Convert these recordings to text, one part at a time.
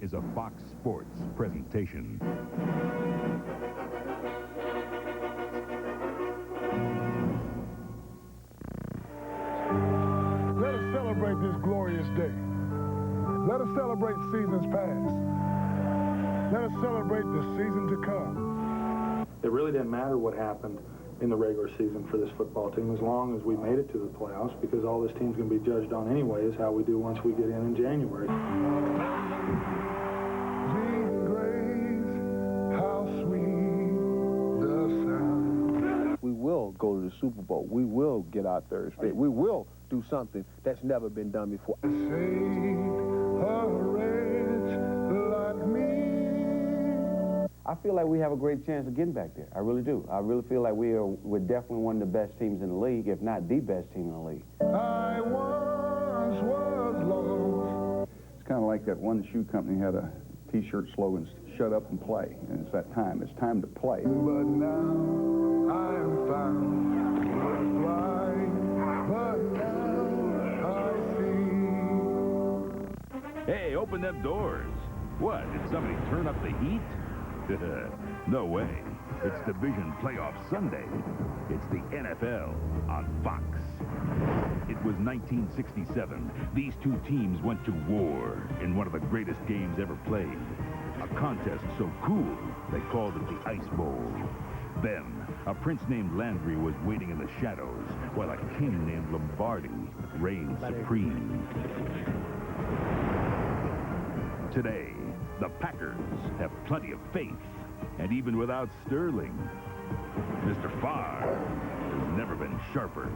is a Fox Sports presentation. Let us celebrate this glorious day. Let us celebrate seasons past. Let us celebrate the season to come. It really didn't matter what happened in the regular season for this football team as long as we made it to the playoffs, because all this team's going to be judged on anyway is how we do once we get in January. We will go to the Super Bowl. We will get our third straight. We will do something that's never been done before. I feel like we have a great chance of getting back there. I really do. I really feel like we're definitely one of the best teams in the league, if not the best team in the league. I once was lost. It's kind of like that one shoe company had a T-shirt slogan, shut up and play. And it's that time. It's time to play. But now I am found. Was blind, but now I see. Hey, open them doors. What, did somebody turn up the heat? No way. It's Division Playoff Sunday. It's the NFL on Fox. It was 1967. These two teams went to war in one of the greatest games ever played. A contest so cool, they called it the Ice Bowl. Then, a prince named Landry was waiting in the shadows, while a king named Lombardi reigned supreme. Today, the Packers have plenty of faith, and even without Sterling, Mr. Favre has never been sharper.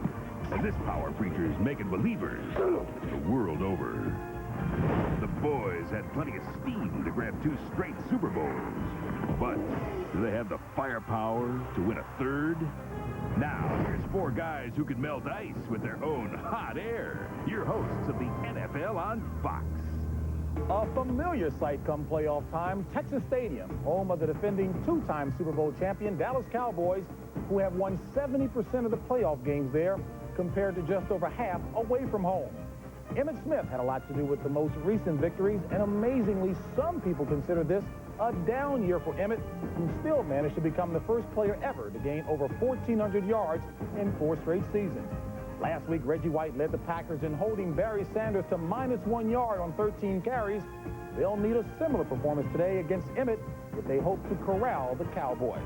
And this power preacher is making believers the world over. The boys had plenty of steam to grab 2 straight Super Bowls. But do they have the firepower to win a third? Now, here's 4 guys who can melt ice with their own hot air. Your hosts of the NFL on Fox. A familiar sight come playoff time, Texas Stadium, home of the defending 2-time Super Bowl champion Dallas Cowboys, who have won 70% of the playoff games there, compared to just over half away from home. Emmitt Smith had a lot to do with the most recent victories, and amazingly, some people consider this a down year for Emmitt, who still managed to become the first player ever to gain over 1,400 yards in 4 straight seasons. Last week, Reggie White led the Packers in holding Barry Sanders to -1 yard on 13 carries. They'll need a similar performance today against Emmitt if they hope to corral the Cowboys.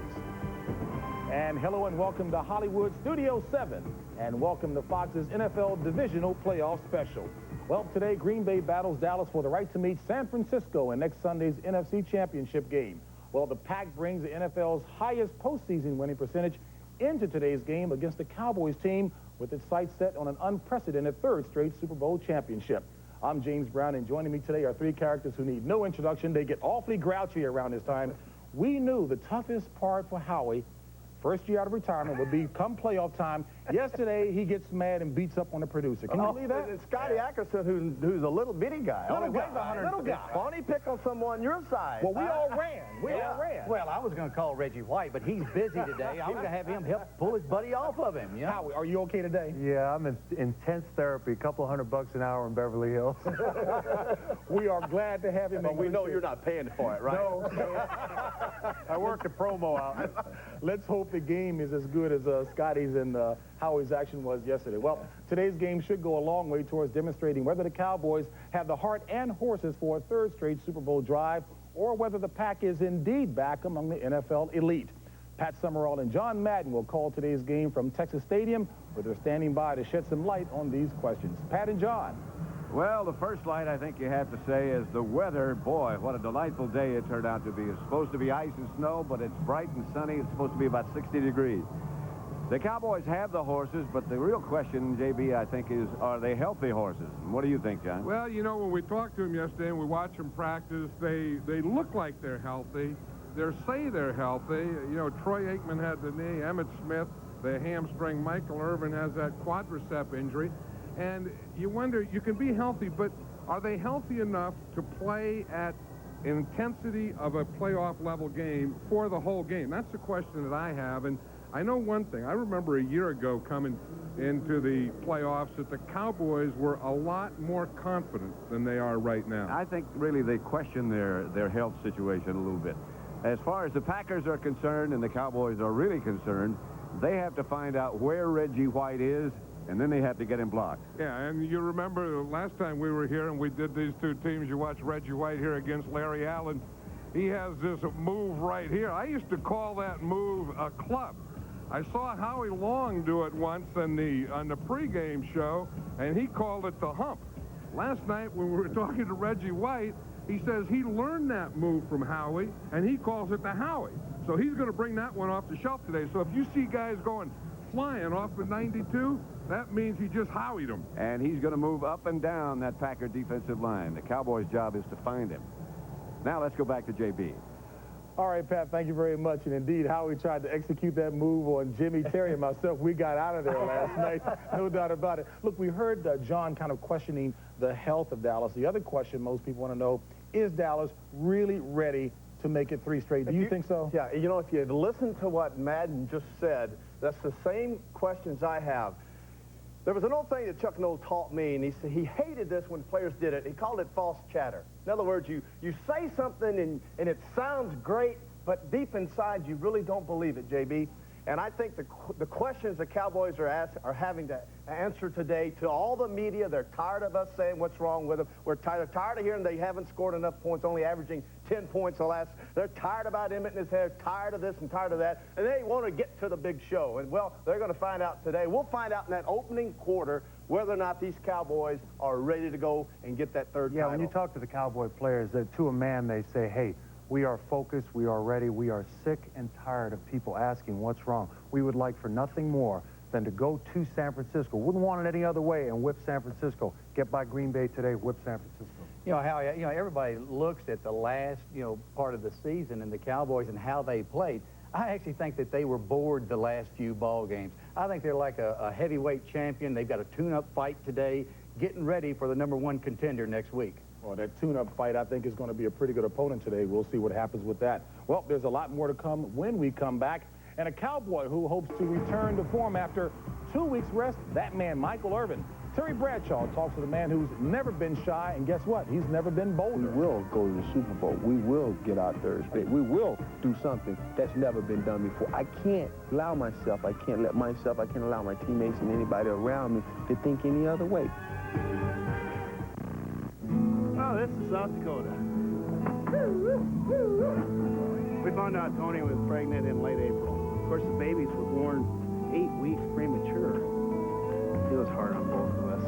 And hello and welcome to Hollywood Studio 7, and welcome to Fox's NFL Divisional Playoff Special. Well, today, Green Bay battles Dallas for the right to meet San Francisco in next Sunday's NFC Championship game. Well, the Pack brings the NFL's highest postseason winning percentage into today's game against the Cowboys team, with its sights set on an unprecedented 3rd straight Super Bowl championship. I'm James Brown, and joining me today are 3 characters who need no introduction. They get awfully grouchy around this time. We knew the toughest part for Howie, first year out of retirement, would be come playoff time. Yesterday, he gets mad and beats up on the producer. Can you believe that? It's Scotty Ackerson, who's a little bitty guy. Little guy. Why don't he pick on someone your size? Well, we all ran. We all ran. Well, I was going to call Reggie White, but he's busy today. I was going to have him help pull his buddy off of him. You know? Howie, are you okay today? Yeah, I'm in intense therapy, a couple $100 an hour in Beverly Hills. We are glad to have him. But we know you're not paying for it, right? No. I worked the promo out. Let's hope the game is as good as Scotty's and Howie's action was yesterday. Well, today's game should go a long way towards demonstrating whether the Cowboys have the heart and horses for a 3rd straight Super Bowl drive, or whether the Pack is indeed back among the NFL elite. Pat Summerall and John Madden will call today's game from Texas Stadium, where they're standing by to shed some light on these questions. Pat and John. Well, the first light I think you have to say is the weather. Boy, what a delightful day it turned out to be. It's supposed to be ice and snow, but it's bright and sunny. It's supposed to be about 60 degrees. The Cowboys have the horses, but the real question, JB, I think, is, are they healthy horses? And what do you think, John? Well, you know, when we talked to them yesterday and we watched them practice, they look like they're healthy. They say they're healthy. You know, Troy Aikman had the knee, Emmitt Smith, the hamstring, Michael Irvin has that quadricep injury. And you wonder, you can be healthy, but are they healthy enough to play at intensity of a playoff level game for the whole game? That's the question that I have. And I know one thing. I remember a year ago coming into the playoffs that the Cowboys were a lot more confident than they are right now. I think really they question their health situation a little bit. As far as the Packers are concerned and the Cowboys are really concerned, they have to find out where Reggie White is, and then they have to get him blocked. Yeah, and you remember last time we were here and we did these two teams, you watched Reggie White here against Larry Allen. He has this move right here. I used to call that move a club. I saw Howie Long do it once on the pregame show, and he called it the hump. Last night when we were talking to Reggie White, he says he learned that move from Howie, and he calls it the Howie. So he's going to bring that one off the shelf today. So if you see guys going flying off of 92, that means he just Howied them. And he's going to move up and down that Packer defensive line. The Cowboys' job is to find him. Now let's go back to J.B. All right, Pat, thank you very much. And indeed, Howie tried to execute that move on Jimmy, Terry, and myself. We got out of there last night, no doubt about it. Look, we heard John kind of questioning the health of Dallas. The other question most people want to know, is Dallas really ready to make it 3 straight? Do you think so? Yeah, you know, if you listen to what Madden just said, that's the same questions I have. There was an old thing that Chuck Noll taught me, and he said he hated this when players did it. He called it false chatter. In other words, you say something and it sounds great, but deep inside you really don't believe it, JB. And I think the questions the Cowboys are having to answer today to all the media, they're tired of us saying what's wrong with them. We're tired of hearing they haven't scored enough points, only averaging 10 points the last. They're tired about Emmitt and his hair, tired of this and tired of that, and they want to get to the big show. And, well, they're going to find out today. We'll find out in that opening quarter whether or not these Cowboys are ready to go and get that third title. When you talk to the Cowboy players, to a man, they say, hey, we are focused, we are ready, we are sick and tired of people asking what's wrong. We would like for nothing more than to go to San Francisco. Wouldn't want it any other way and whip San Francisco. Get by Green Bay today, whip San Francisco. You know, Howie, everybody looks at the last, part of the season and the Cowboys and how they played. I actually think that they were bored the last few ball games. I think they're like a heavyweight champion. They've got a tune-up fight today, getting ready for the #1 contender next week. Well, that tune-up fight, I think, is going to be a pretty good opponent today. We'll see what happens with that. Well, there's a lot more to come when we come back. And a Cowboy who hopes to return to form after 2 weeks rest, that man, Michael Irvin. Terry Bradshaw talks to the man who's never been shy, and guess what? He's never been bolder. We will go to the Super Bowl. We will get our third straight. We will do something that's never been done before. I can't allow myself, I can't allow my teammates and anybody around me to think any other way. Oh, this is South Dakota. We found out Tony was pregnant in late April. Of course, the babies were born 8 weeks premature. It was hard on both of us.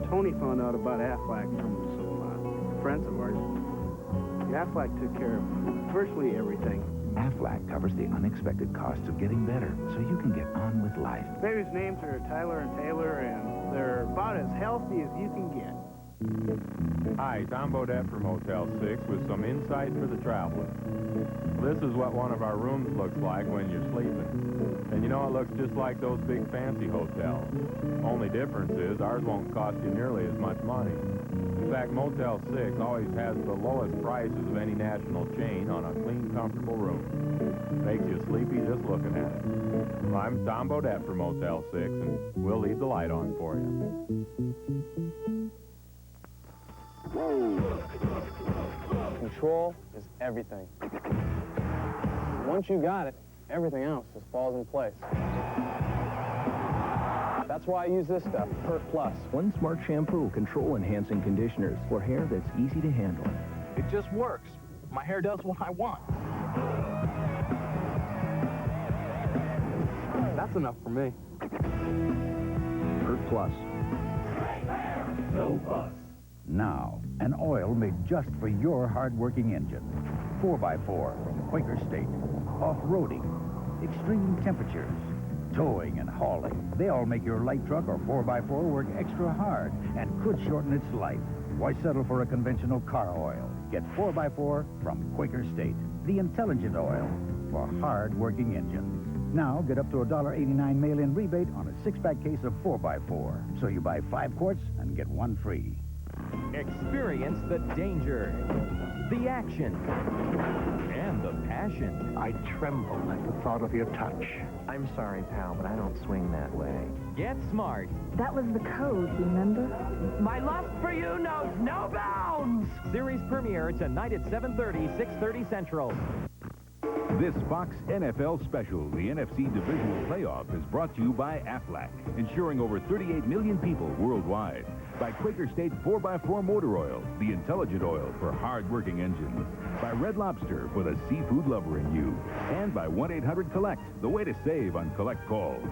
Tony found out about Aflac from some friends of ours. Aflac took care of virtually everything. Aflac covers the unexpected costs of getting better, so you can get on with life. Babies' names are Tyler and Taylor, and they're about as healthy as you can get. Hi, Tom Bodette from Motel 6 with some insight for the traveler. This is what one of our rooms looks like when you're sleeping. And you know, it looks just like those big fancy hotels. Only difference is ours won't cost you nearly as much money. In fact, Motel 6 always has the lowest prices of any national chain on a clean, comfortable room. Makes you sleepy just looking at it. Well, I'm Tom Bodette from Motel 6, and we'll leave the light on for you. Control is everything. Once you got it, everything else just falls in place. That's why I use this stuff, Hurt Plus. One Smart Shampoo, control-enhancing conditioners for hair that's easy to handle. It just works. My hair does what I want. That's enough for me. Hurt Plus. No fuss. Now, an oil made just for your hard-working engine. 4x4 from Quaker State. Off-roading, extreme temperatures, towing and hauling. They all make your light truck or 4x4 work extra hard and could shorten its life. Why settle for a conventional car oil? Get 4x4 from Quaker State. The intelligent oil for hard-working engines. Now, get up to a $1.89 mail-in rebate on a 6-pack case of 4x4. So you buy 5 quarts and get 1 free. Experience the danger. the action, and the passion. I tremble at the thought of your touch. I'm sorry, pal, but I don't swing that way. Get smart. That was the code, remember? My love for you knows no bounds. Series premiere tonight at 7:30, 6:30 Central. This Fox NFL special, the NFC Divisional Playoff, is brought to you by Aflac, insuring over 38 million people worldwide. By Quaker State 4x4 Motor Oil, the intelligent oil for hard-working engines. By Red Lobster, for the seafood lover in you. And by 1-800-COLLECT, the way to save on collect calls.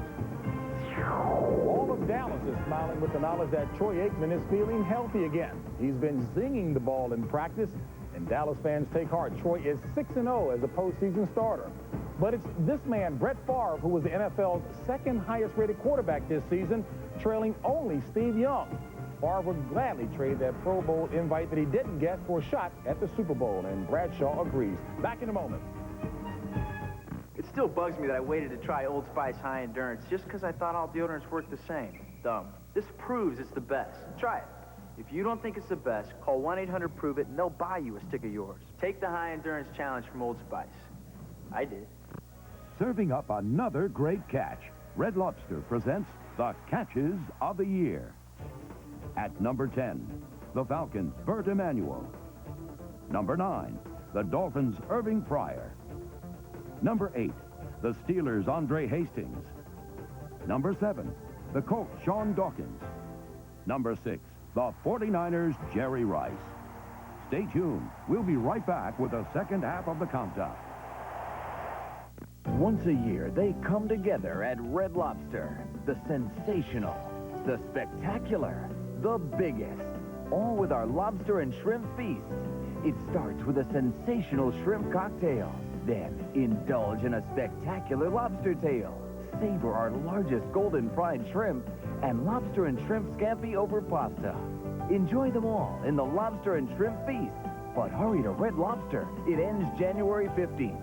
All of Dallas is smiling with the knowledge that Troy Aikman is feeling healthy again. He's been zinging the ball in practice, and Dallas fans take heart. Troy is 6-0 as a postseason starter. But it's this man, Brett Favre, who was the NFL's second highest-rated quarterback this season, trailing only Steve Young. Favre would gladly trade that Pro Bowl invite that he didn't get for a shot at the Super Bowl, and Bradshaw agrees. Back in a moment. It still bugs me that I waited to try Old Spice High Endurance just because I thought all deodorants work the same. Dumb. This proves it's the best. Try it. If you don't think it's the best, call 1-800-PROVE-IT and they'll buy you a stick of yours. Take the High Endurance Challenge from Old Spice. I did. Serving up another great catch. Red Lobster presents the Catches of the Year. At number 10, the Falcons' Bert Emanuel. Number 9, the Dolphins' Irving Fryer. Number 8, the Steelers' Andre Hastings. Number 7, the Colts' Sean Dawkins. Number 6, the 49ers' Jerry Rice. Stay tuned. We'll be right back with the second half of the countdown. Once a year, they come together at Red Lobster. The sensational, the spectacular, the biggest. All with our lobster and shrimp feast. It starts with a sensational shrimp cocktail. Then, indulge in a spectacular lobster tail. Savor our largest golden fried shrimp and lobster and shrimp scampi over pasta. Enjoy them all in the Lobster and Shrimp Feast. But hurry to Red Lobster. It ends January 15th.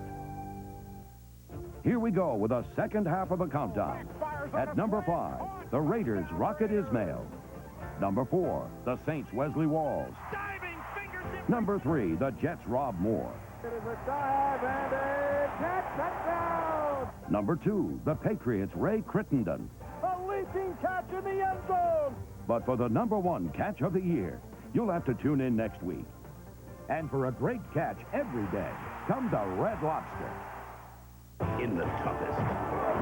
Here we go with the second half of the countdown. At number 5, the Raiders' Rocket Ismail. Number 4, the Saints' Wesley Walls. Number 3, the Jets' Rob Moore. It is a dive and a catch. Touchdown! Number 2, the Patriots' Ray Crittenden. A leaping catch in the end zone. But for the number 1 catch of the year, you'll have to tune in next week. And for a great catch every day, come to Red Lobster. In the toughest,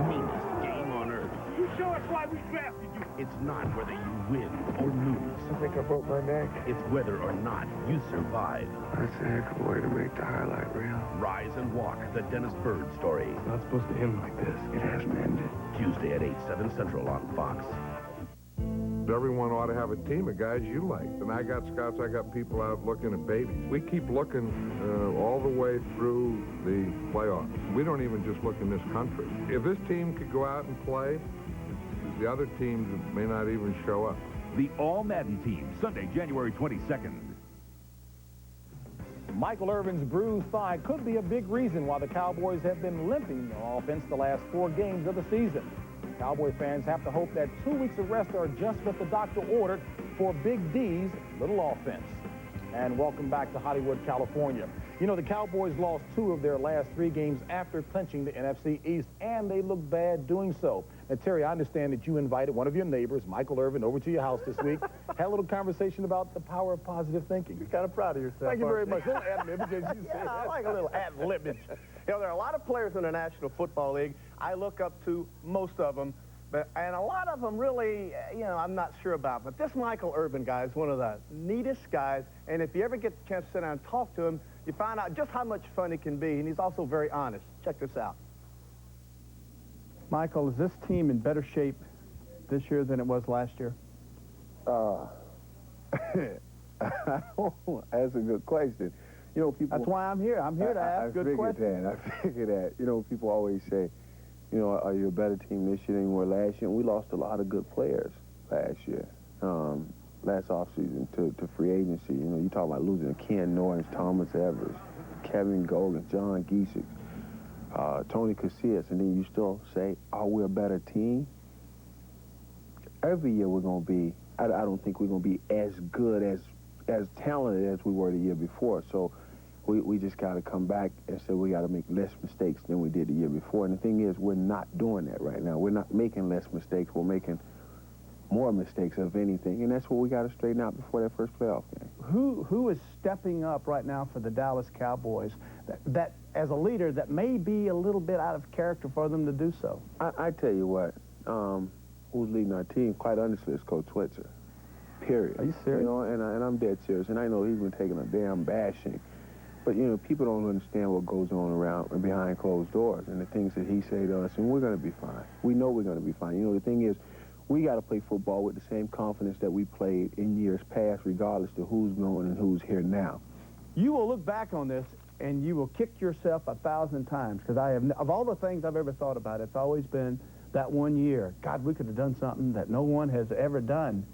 meanest game on earth. You show us why we drafted you. It's not whether you win or lose. I think I broke my neck. It's whether or not you survive. That's a heck of a way to make the highlight reel. Rise and Walk, the Dennis Bird story. It's not supposed to end like this. It hasn't ended. Tuesday at 8, 7 Central on Fox. Everyone ought to have a team of guys you like. And I got scouts, I got people out looking at babies. We keep looking all the way through the playoffs. We don't even just look in this country. If this team could go out and play, the other teams may not even show up. The All-Madden Team, Sunday, January 22nd. Michael Irvin's bruised thigh could be a big reason why the Cowboys have been limping on offense the last 4 games of the season. Cowboy fans have to hope that 2 weeks of rest are just what the doctor ordered for Big D's little offense. And welcome back to Hollywood, California. You know, the Cowboys lost 2 of their last 3 games after clinching the NFC East, and they look bad doing so. Now, Terry, I understand that you invited one of your neighbors, Michael Irvin, over to your house this week. Had a little conversation about the power of positive thinking. You're kind of proud of yourself. Thank you very much. A little ad-libbage. Yeah, I like a little ad-libbage. You know, there are a lot of players in the National Football League I look up to, most of them. And a lot of them really, you know, I'm not sure about. But this Michael Irvin guy is one of the neatest guys. And if you ever get the chance to sit down and talk to him, you find out just how much fun he can be. And he's also very honest. Check this out. Michael, is this team in better shape this year than it was last year? That's a good question. You know, people... That's why I'm here. I'm here to ask good questions. I figured that. You know, people always say, you know, are you a better team this year than you were last year? And we lost a lot of good players last year, last offseason to free agency. You know, you talk about losing Ken Norris, Thomas Evers, Kevin Gogan, John Giesick, Tony Casillas, and then you still say, are we a better team? Every year we're going to be, I don't think we're going to be as good, as talented as we were the year before. So We just got to come back and say we got to make less mistakes than we did the year before. And the thing is, we're not doing that right now. We're not making less mistakes. We're making more mistakes of anything. And that's what we got to straighten out before that first playoff game. Who is stepping up right now for the Dallas Cowboys that as a leader, that may be a little bit out of character for them to do so? I tell you what, who's leading our team, quite honestly, is Coach Switzer. Period. Are you serious? You know, and I'm dead serious. And I know he's been taking a damn bashing. But, you know, people don't understand what goes on around and behind closed doors and the things that he say to us, and we're going to be fine. We know we're going to be fine. You know, the thing is, we got to play football with the same confidence that we played in years past, regardless of who's going and who's here now. You will look back on this, and you will kick yourself 1,000 times, because of all the things I've ever thought about, it's always been that one year. God, we could have done something that no one has ever done.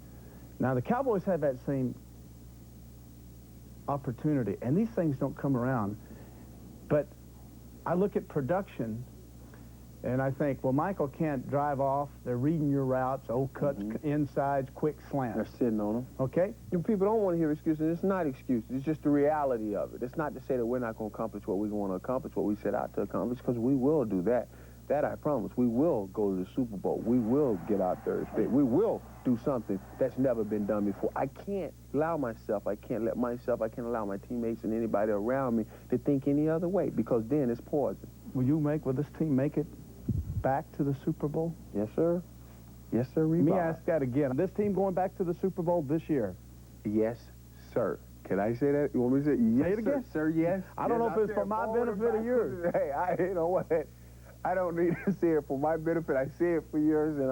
Now, the Cowboys have that same opportunity, and these things don't come around. But I look at production, and I think, well, Michael can't drive off. They're reading your routes, cuts, insides, quick slants. They're sitting on them. Okay? You know, people don't want to hear excuses. It's not excuses. It's just the reality of it. It's not to say that we're not going to accomplish what we want to accomplish, what we set out to accomplish, because we will do that. That I promise. We will go to the Super Bowl. We will get our third pick. We will do something that's never been done before. I can't allow myself, I can't allow my teammates and anybody around me to think any other way, because then it's poison. Will this team make it back to the Super Bowl? Yes, sir. Yes, sir, Let me ask that again. This team going back to the Super Bowl this year? Yes, sir. Can I say that? You want me to say yes, say it again? Sir, yes? I don't know if it's for my benefit or yours. Hey, you know what? I don't need to say it for my benefit. I say it for yours and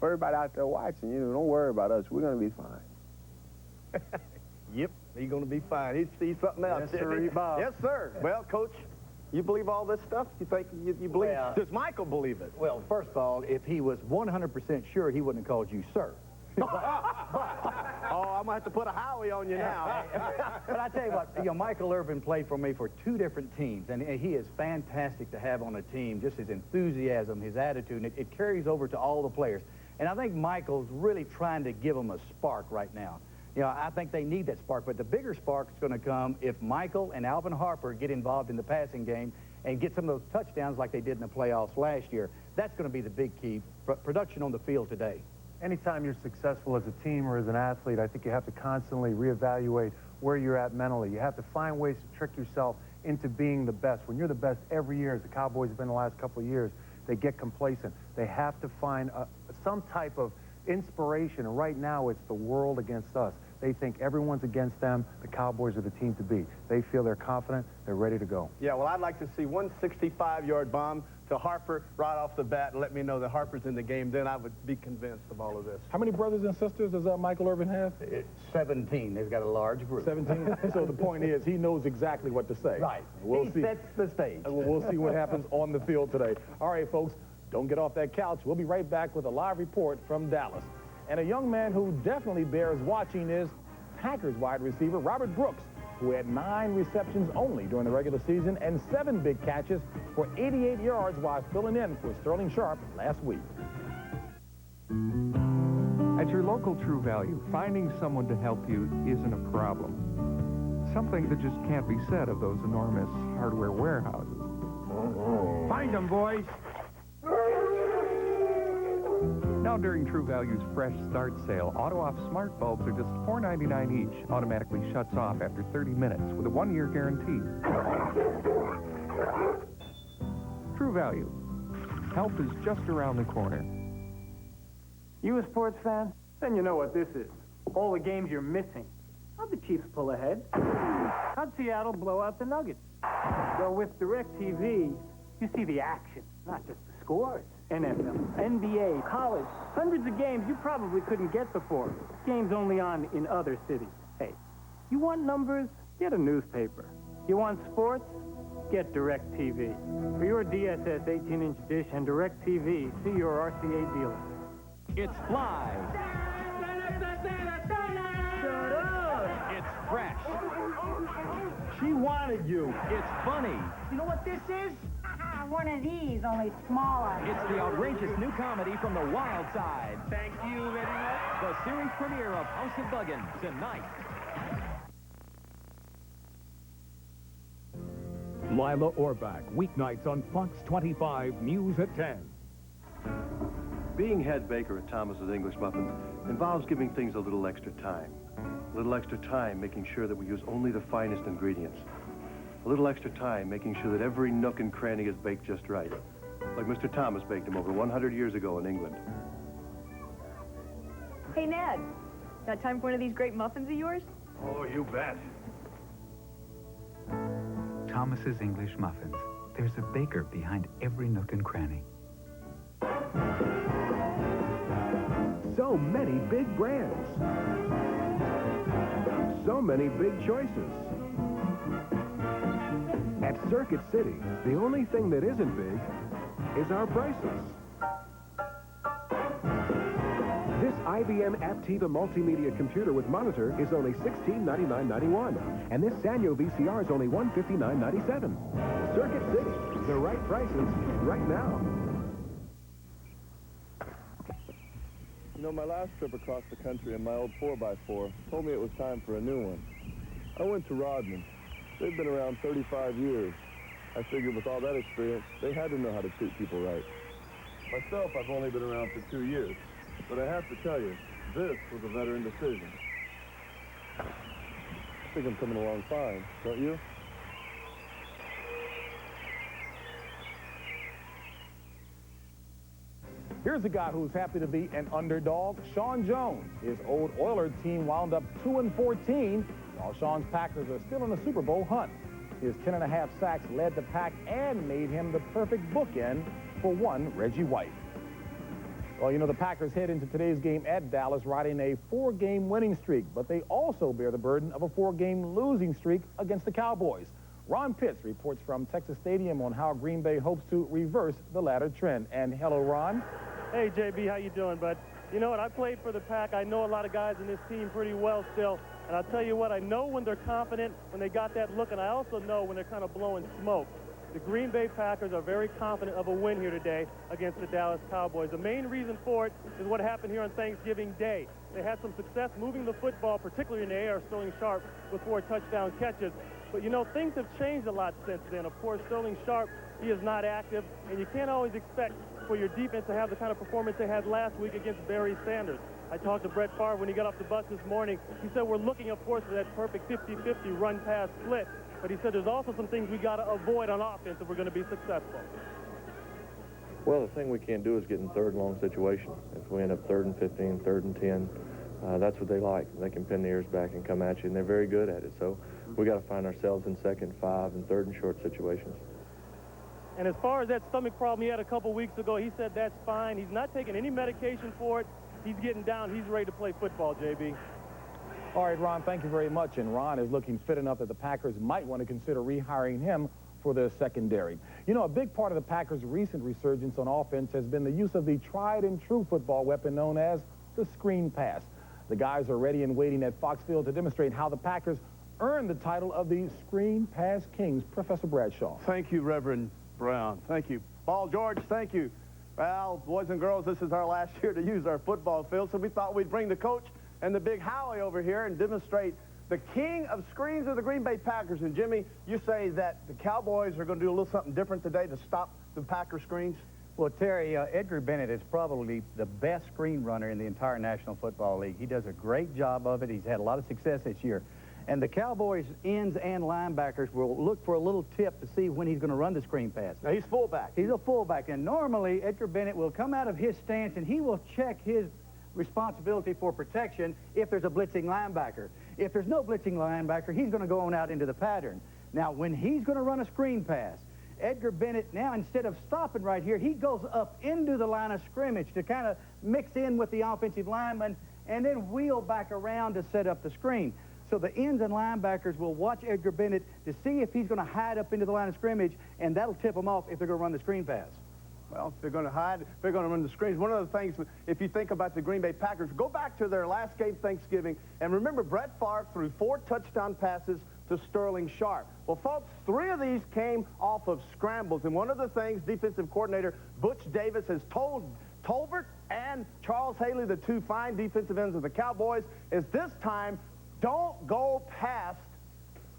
for everybody out there watching. You know, don't worry about us. We're going to be fine. Yep, he's going to be fine. He sees something else. Yes, sir, Bob. Yes, sir. Well, Coach, you believe all this stuff? You think you believe? Well, does Michael believe it? Well, first of all, if he was 100% sure, he wouldn't have called you sir. Oh, I'm going to have to put a Howie on you now. But I tell you what, Michael Irvin played for me for 2 different teams, and he is fantastic to have on a team. Just his enthusiasm, his attitude, and it carries over to all the players. And I think Michael's really trying to give them a spark right now. You know, I think they need that spark, but the bigger spark is going to come if Michael and Alvin Harper get involved in the passing game and get some of those touchdowns like they did in the playoffs last year. That's going to be the big key, production on the field today. Anytime you're successful as a team or as an athlete, I think you have to constantly reevaluate where you're at mentally. You have to find ways to trick yourself into being the best. When you're the best every year, as the Cowboys have been the last couple of years, they get complacent. They have to find some type of inspiration, and right now it's the world against us. They think everyone's against them. The Cowboys are the team to beat. They feel they're confident. They're ready to go. Yeah, well, I'd like to see one 65-yard bomb to Harper right off the bat and let me know that Harper's in the game. Then I would be convinced of all of this. How many brothers and sisters does Michael Irvin have? 17. They've got a large group. 17? So the point is, he knows exactly what to say. Right. We'll see. Sets the stage. We'll see what happens on the field today. All right, folks, don't get off that couch. We'll be right back with a live report from Dallas. And a young man who definitely bears watching is Packers wide receiver Robert Brooks, who had 9 receptions only during the regular season and 7 big catches for 88 yards while filling in for Sterling Sharp last week. At your local True Value, finding someone to help you isn't a problem. Something that just can't be said of those enormous hardware warehouses. Find them, boys! Now during True Value's Fresh Start sale, auto-off smart bulbs are just $4.99 each. Automatically shuts off after 30 minutes with a 1-year guarantee. True Value. Help is just around the corner. You a sports fan? Then you know what this is. All the games you're missing. How'd the Chiefs pull ahead? How'd Seattle blow out the Nuggets? Well, with DirecTV, you see the action, not just the scores. NFL, NBA, college, hundreds of games you probably couldn't get before. Games only on in other cities. Hey, you want numbers? Get a newspaper. You want sports? Get DirecTV. For your DSS 18-inch dish and DirecTV, see your RCA dealer. It's live. Shut up! It's fresh. She wanted you. It's funny. You know what this is? One of these, only smaller. It's the outrageous new comedy from the Wild Side. Thank you very much. The series premiere of House of Buggin' tonight. Lila Orbach, weeknights on Fox 25 News at 10. Being head baker at Thomas's English Muffins involves giving things a little extra time. A little extra time making sure that we use only the finest ingredients. A little extra time making sure that every nook and cranny is baked just right. Like Mr. Thomas baked them over 100 years ago in England. Hey, Ned. Got time for one of these great muffins of yours? Oh, you bet. Thomas's English Muffins. There's a baker behind every nook and cranny. So many big brands. So many big choices. At Circuit City, the only thing that isn't big is our prices. This IBM Aptiva multimedia computer with monitor is only $1699.91, and this Sanyo VCR is only $159.97. Circuit City, the right prices right now. You know, my last trip across the country in my old 4x4 told me it was time for a new one. I went to Rodman. They've been around 35 years. I figured with all that experience, they had to know how to treat people right. Myself, I've only been around for 2 years. But I have to tell you, this was a veteran decision. I think I'm coming along fine, don't you? Here's a guy who's happy to be an underdog, Sean Jones. His old Oilers team wound up 2-14, while Sean's Packers are still in the Super Bowl hunt. His 10.5 sacks led the pack and made him the perfect bookend for one Reggie White. Well, you know, the Packers head into today's game at Dallas riding a 4-game winning streak, but they also bear the burden of a 4-game losing streak against the Cowboys. Ron Pitts reports from Texas Stadium on how Green Bay hopes to reverse the latter trend. And hello, Ron. Hey, JB, how you doing, bud? You know what? I played for the Pack. I know a lot of guys in this team pretty well still. And I'll tell you what, I know when they're confident, when they got that look, and I also know when they're kind of blowing smoke. The Green Bay Packers are very confident of a win here today against the Dallas Cowboys. The main reason for it is what happened here on Thanksgiving Day. They had some success moving the football, particularly in the air, Sterling Sharp with 4 touchdown catches. But, you know, things have changed a lot since then. Of course, Sterling Sharp, he is not active, and you can't always expect for your defense to have the kind of performance they had last week against Barry Sanders. I talked to Brett Favre when he got off the bus this morning. He said we're looking, of course, for that perfect 50-50 run-pass split. But he said there's also some things we got to avoid on offense if we're going to be successful. Well, the thing we can't do is get in third and long situations. If we end up 3rd and 15, 3rd and 10, that's what they like. They can pin the ears back and come at you, and they're very good at it. So we got to find ourselves in 2nd, 5, and 3rd and short situations. And as far as that stomach problem he had a couple weeks ago, he said that's fine. He's not taking any medication for it. He's getting down. He's ready to play football, JB. All right, Ron, thank you very much. And Ron is looking fit enough that the Packers might want to consider rehiring him for their secondary. You know, a big part of the Packers' recent resurgence on offense has been the use of the tried-and-true football weapon known as the screen pass. The guys are ready and waiting at Fox Field to demonstrate how the Packers earned the title of the Screen Pass Kings. Professor Bradshaw. Thank you, Reverend Brown. Thank you. Paul George, thank you. Well, boys and girls, this is our last year to use our football field, so we thought we'd bring the coach and the big Howie over here and demonstrate the king of screens of the Green Bay Packers. And, Jimmy, you say that the Cowboys are going to do a little something different today to stop the Packer screens? Well, Terry, Edgar Bennett is probably the best screen runner in the entire National Football League. He does a great job of it. He's had a lot of success this year. And the Cowboys ends and linebackers will look for a little tip to see when he's going to run the screen pass. Now, he's fullback. He's a fullback. And normally, Edgar Bennett will come out of his stance and he will check his responsibility for protection if there's a blitzing linebacker. If there's no blitzing linebacker, he's going to go on out into the pattern. Now, when he's going to run a screen pass, Edgar Bennett, now instead of stopping right here, he goes up into the line of scrimmage to kind of mix in with the offensive lineman and then wheel back around to set up the screen. So the ends and linebackers will watch Edgar Bennett to see if he's going to hide up into the line of scrimmage, and that'll tip them off if they're going to run the screen pass. Well, if they're going to hide, if they're going to run the screens. One of the things, if you think about the Green Bay Packers, go back to their last game Thanksgiving, and remember Brett Favre threw 4 touchdown passes to Sterling Sharp. Well, folks, 3 of these came off of scrambles, and one of the things defensive coordinator Butch Davis has told Tolbert and Charles Haley, the 2 fine defensive ends of the Cowboys, is this time don't go past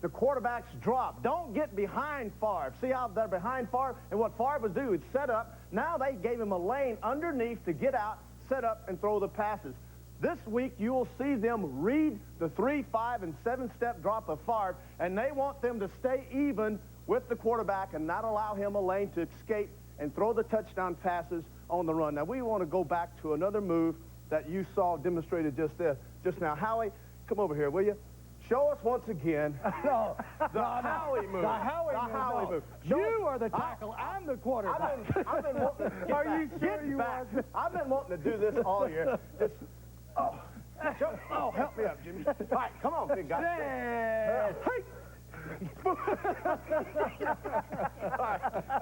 the quarterbacks drop. Don't get behind Favre. See how they're behind Favre? And what Favre would do is set up. Now they gave him a lane underneath to get out, set up, and throw the passes. This week, you will see them read the 3, 5, and 7-step drop of Favre, and they want them to stay even with the quarterback and not allow him a lane to escape and throw the touchdown passes on the run. Now, we want to go back to another move that you saw demonstrated just now. Howie, come over here, will you? Show us once again the Howie move. The Howie move. You are the tackle. I'm the quarterback. I've been wanting to get Are back. you sure you back. I've been wanting to do this all year. Just, help me up, Jimmy. All right, come on, big guy. Hey. All right,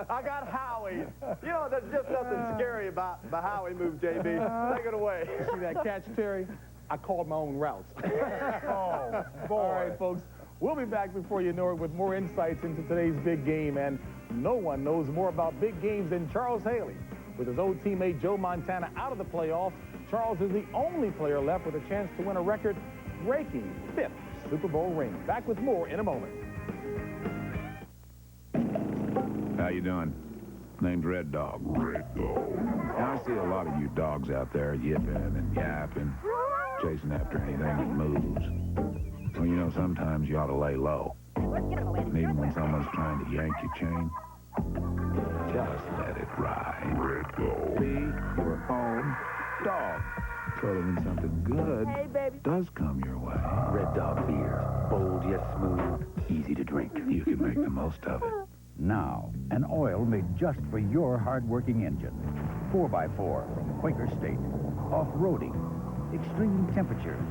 I got Howie. You know, there's just nothing scary about the Howie move, JB. Take it away. You see that catch, Terry? I called my own routes. Oh, boy. All right, folks. We'll be back before you know it with more insights into today's big game. And no one knows more about big games than Charles Haley. With his old teammate Joe Montana out of the playoffs, Charles is the only player left with a chance to win a record-breaking 5th Super Bowl ring. Back with more in a moment. How you doing? Name's Red Dog. Red Dog. Now, I see a lot of you dogs out there yipping and yapping, chasing after anything that moves. Well, you know, sometimes you ought to lay low. And even when someone's trying to yank your chain, just let it ride. Red Dog. See, your own dog. So that when something good does come your way. Red Dog beer. Bold yet smooth. Easy to drink. You can make the most of it. Now, an oil made just for your hard-working engine. 4x4 from Quaker State. Off-roading, extreme temperatures,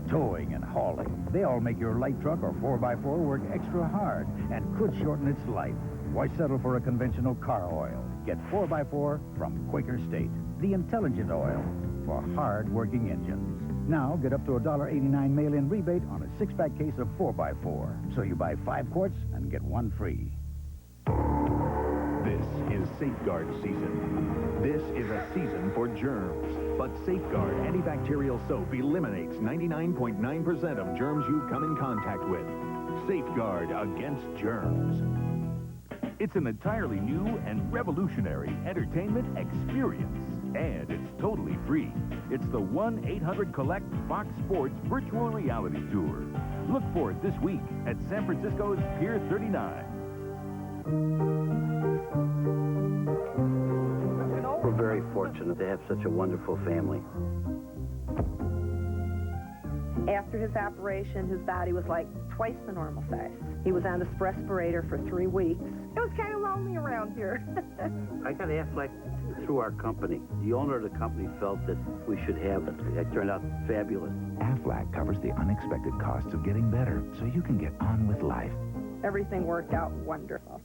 towing and hauling. They all make your light truck or 4x4 work extra hard and could shorten its life. Why settle for a conventional car oil? Get 4x4 from Quaker State. The intelligent oil for hard-working engines. Now, get up to a $1.89 mail-in rebate on a 6-pack case of 4x4. So you buy 5 quarts and get 1 free. This is Safeguard season. This is a season for germs. But Safeguard antibacterial soap eliminates 99.9% of germs you come in contact with. Safeguard against germs. It's an entirely new and revolutionary entertainment experience. And it's totally free. It's the 1-800-COLLECT Fox Sports Virtual Reality Tour. Look for it this week at San Francisco's Pier 39. We're very fortunate to have such a wonderful family. After his operation, his body was like twice the normal size. He was on this respirator for 3 weeks. It was kind of lonely around here. I got Affleck through our company. The owner of the company felt that we should have it. It turned out fabulous. Aflac covers the unexpected costs of getting better, so you can get on with life. Everything worked out wonderful.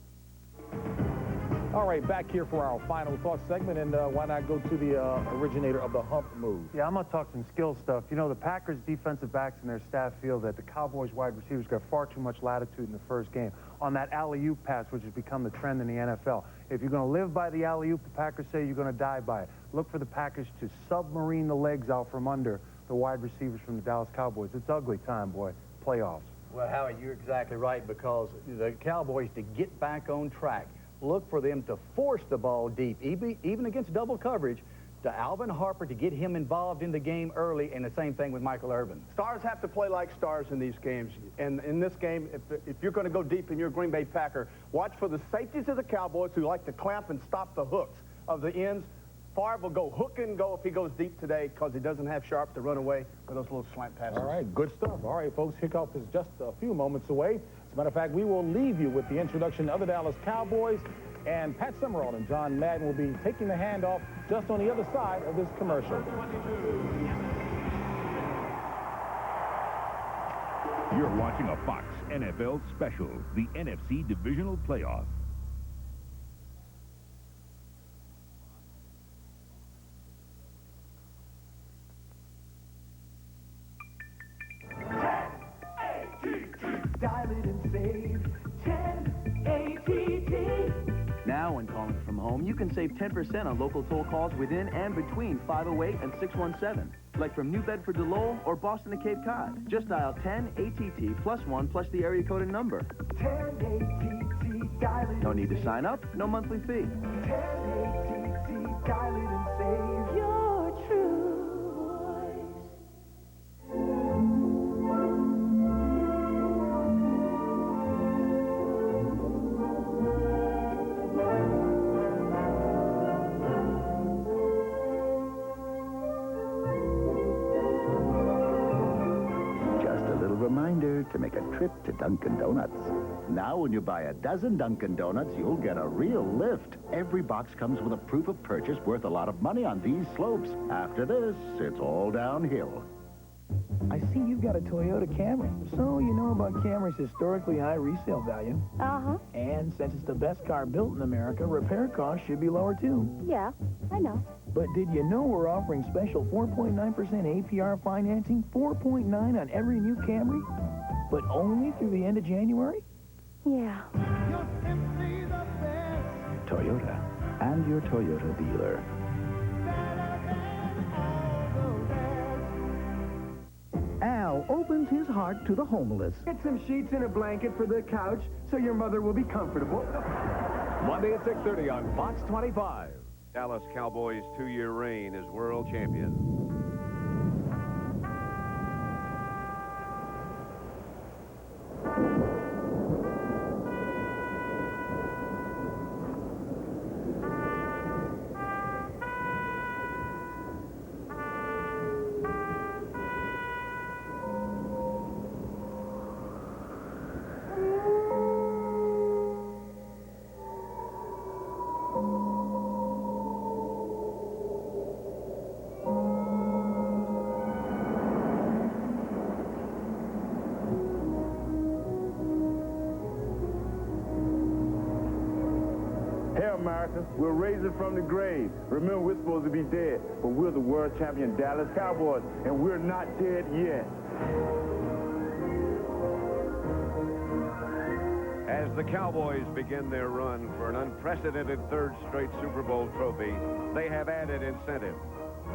All right, back here for our final thought segment, and why not go to the originator of the hump move? Yeah, I'm going to talk some skill stuff. You know, the Packers defensive backs and their staff feel that the Cowboys wide receivers got far too much latitude in the first game on that alley-oop pass, which has become the trend in the NFL. If you're going to live by the alley-oop, the Packers say you're going to die by it. Look for the Packers to submarine the legs out from under the wide receivers from the Dallas Cowboys. It's ugly time, boy. Playoffs. Well, Howie, you're exactly right, because the Cowboys, to get back on track, look for them to force the ball deep, even against double coverage, to Alvin Harper to get him involved in the game early, and the same thing with Michael Irvin. Stars have to play like stars in these games. And in this game, if you're going to go deep in your Green Bay Packer, watch for the safeties of the Cowboys who like to clamp and stop the hooks of the ends. Favre will go hook and go if he goes deep today because he doesn't have Sharp to run away with those little slant passes. All right, good stuff. All right, folks, kickoff is just a few moments away. As a matter of fact, we will leave you with the introduction of the Dallas Cowboys, and Pat Summerall and John Madden will be taking the handoff just on the other side of this commercial. You're watching a Fox NFL special, the NFC Divisional Playoff. Dial it and save 10 ATT. Now, when calling from home, you can save 10% on local toll calls within and between 508 and 617. like from New Bedford to Lowell or Boston to Cape Cod. Just dial 10-ATT plus 1 plus the area code and number. 10-ATT, dial it. No need to sign up, no monthly fee. 10-ATT, dial it and save your true Reminder to make a trip to Dunkin' Donuts. Now, when you buy a dozen Dunkin' Donuts, you'll get a real lift. Every box comes with a proof of purchase worth a lot of money on these slopes. After this, it's all downhill. I see you've got a Toyota Camry, so you know about Camry's historically high resale value. Uh-huh. And since it's the best car built in America, repair costs should be lower, too. Yeah, I know. But did you know we're offering special 4.9% APR financing, 4.9 on every new Camry, but only through the end of January? Yeah. Toyota, and your Toyota dealer. Al opens his heart to the homeless. Get some sheets and a blanket for the couch so your mother will be comfortable. Monday at 6:30 on Fox 25. Dallas Cowboys' 2-year reign as world champion. America. We'll raise it from the grave. Remember, we're supposed to be dead, but we're the world champion Dallas Cowboys, and we're not dead yet. As the Cowboys begin their run for an unprecedented third straight Super Bowl trophy, they have added incentive,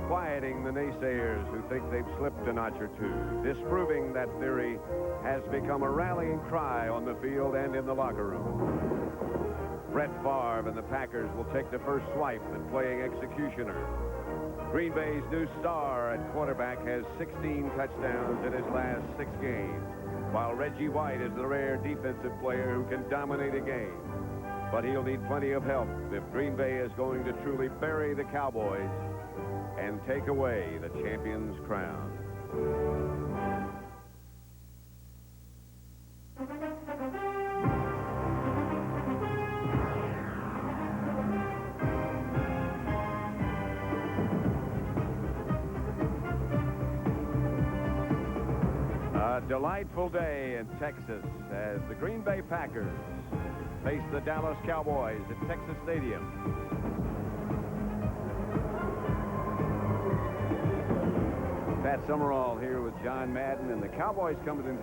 quieting the naysayers who think they've slipped a notch or two, disproving that theory has become a rallying cry on the field and in the locker room. Brett Favre and the Packers will take the first swipe at playing executioner. Green Bay's new star at quarterback has 16 touchdowns in his last 6 games, while Reggie White is the rare defensive player who can dominate a game. But he'll need plenty of help if Green Bay is going to truly bury the Cowboys and take away the champion's crown. A delightful day in Texas as the Green Bay Packers face the Dallas Cowboys at Texas Stadium. Pat Summerall here with John Madden, and the Cowboys coming into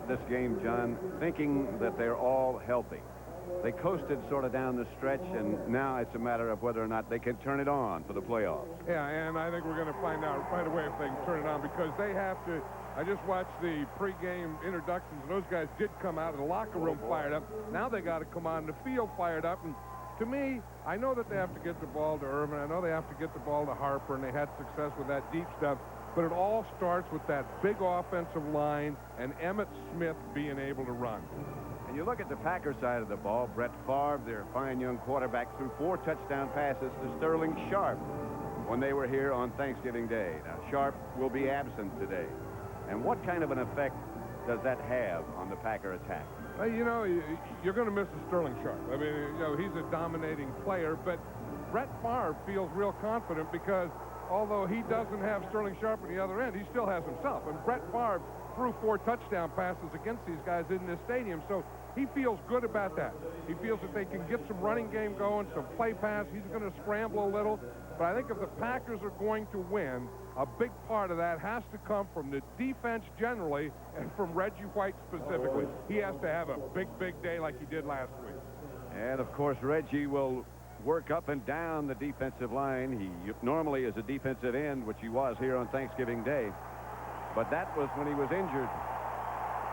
this game, John, thinking that they're all healthy. They coasted sort of down the stretch, and now it's a matter of whether or not they can turn it on for the playoffs. Yeah, and I think we're going to find out right away if they can turn it on, because they have to. I just watched the pregame introductions, and those guys did come out of the locker room fired up. Now they got to come on the field fired up, and to me, I know that they have to get the ball to Irvin. I know they have to get the ball to Harper, and they had success with that deep stuff. But it all starts with that big offensive line and Emmitt Smith being able to run. And you look at the Packers side of the ball, Brett Favre, their fine young quarterback, threw 4 touchdown passes to Sterling Sharp when they were here on Thanksgiving Day. Now, Sharp will be absent today. And what kind of an effect does that have on the Packer attack? Well, you know, you're going to miss a Sterling Sharp. I mean, you know, he's a dominating player, but Brett Favre feels real confident because although he doesn't have Sterling Sharp on the other end, he still has himself. And Brett Favre threw 4 touchdown passes against these guys in this stadium, so he feels good about that. He feels that they can get some running game going, some play pass. He's going to scramble a little. But I think if the Packers are going to win, a big part of that has to come from the defense generally and from Reggie White specifically. He has to have a big, big day like he did last week. And, of course, Reggie will work up and down the defensive line. He normally is a defensive end, which he was here on Thanksgiving Day. But that was when he was injured.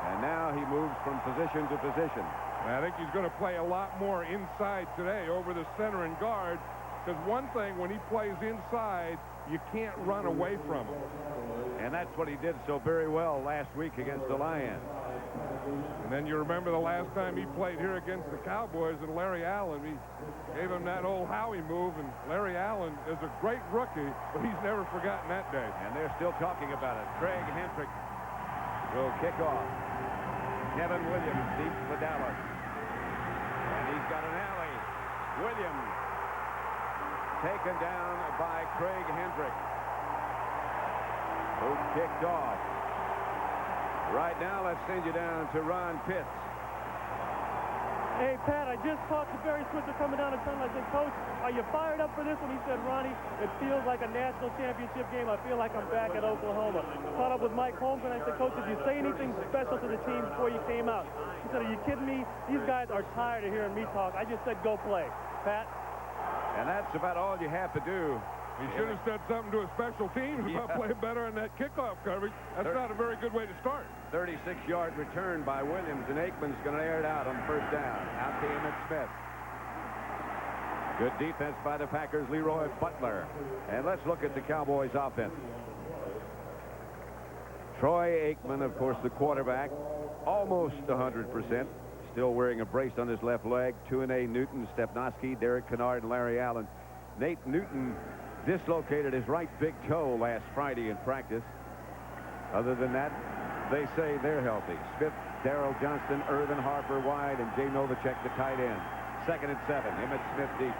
And now he moves from position to position. I think he's going to play a lot more inside today over the center and guard. Because one thing, when he plays inside, you can't run away from him. And that's what he did so very well last week against the Lions. And then you remember the last time he played here against the Cowboys and Larry Allen. He gave him that old Howie move, and Larry Allen is a great rookie, but he's never forgotten that day. And they're still talking about it. Craig Hendrick will kick off. Kevin Williams deep for Dallas. And he's got an alley. Williams taken down by Craig Hendrick, who kicked off. Right now, let's send you down to Ron Pitts. Hey, Pat, I just talked to Barry Switzer coming down the tunnel. I said, Coach, are you fired up for this one? He said, Ronnie, it feels like a national championship game. I feel like I'm back at Oklahoma. Caught up with Mike Holmes, and I said, Coach, did you say anything special to the team before you came out? He said, are you kidding me? These guys are tired of hearing me talk. I just said, go play. Pat? And that's about all you have to do. He should have said something to his special teams about playing better in that kickoff coverage. That's not a very good way to start. 36-yard return by Williams, and Aikman's going to air it out on first down. Out to Emmitt Smith. Good defense by the Packers, Leroy Butler. And let's look at the Cowboys offense. Troy Aikman, of course, the quarterback, almost 100%. Still wearing a brace on his left leg. 2A Newton, Stepnoski, Derek Kennard, and Larry Allen. Nate Newton dislocated his right big toe last Friday in practice. Other than that, they say they're healthy. Smith, Darrell Johnston, Irvin, Harper wide, and Jay Novacek, the tight end. 2nd and 7. Emmitt Smith deep.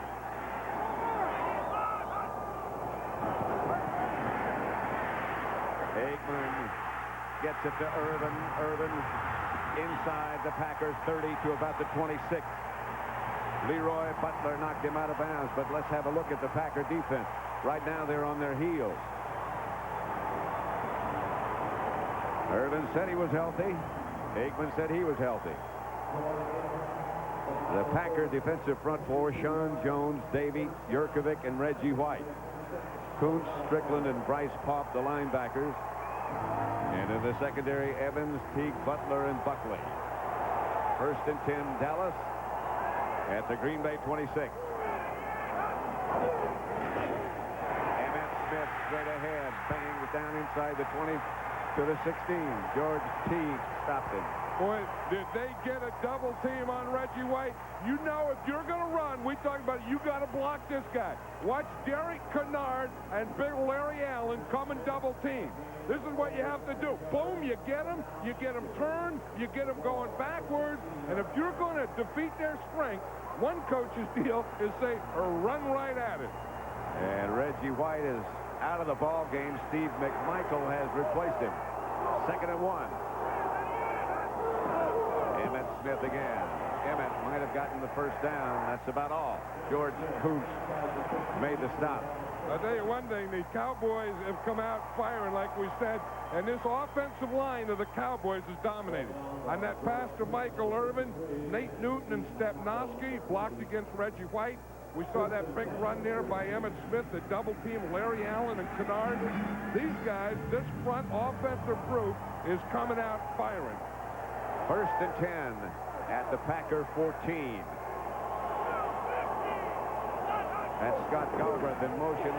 Aikman gets it to Irvin. Irvin inside the Packers 30 to about the 26. Leroy Butler knocked him out of bounds, but let's have a look at the Packer defense. Right now they're on their heels. Irvin said he was healthy. Aikman said he was healthy. The Packer defensive front four: Sean Jones, Davey, Yurkovich, and Reggie White. Kuntz, Strickland, and Bryce Popp, the linebackers. And in the secondary, Evans, Teague, Butler, and Buckley. 1st and 10, Dallas at the Green Bay 26. Emmitt Smith straight ahead, banged down inside the 20 to the 16. George Teague stopped him. Boy, did they get a double team on Reggie White. You know, if you're going to run, we talk about it, you got to block this guy. Watch Derek Kennard and big Larry Allen come and double team. This is what you have to do. Boom, you get them turned, you get them going backwards, and if you're going to defeat their strength, one coach's deal is say, run right at it. And Reggie White is out of the ball game. Steve McMichael has replaced him. 2nd and 1. Emmitt Smith again. Emmitt might have gotten the first down. That's about all. George Kuntz made the stop. I'll tell you one thing, the Cowboys have come out firing, like we said, and this offensive line of the Cowboys is dominating. On that pass to Michael Irvin, Nate Newton and Stepnoski blocked against Reggie White. We saw that big run there by Emmitt Smith, the double team, Larry Allen and Kennard. These guys, this front offensive group is coming out firing. 1st and 10 at the Packer 14. That's Scott Galbraith in motion.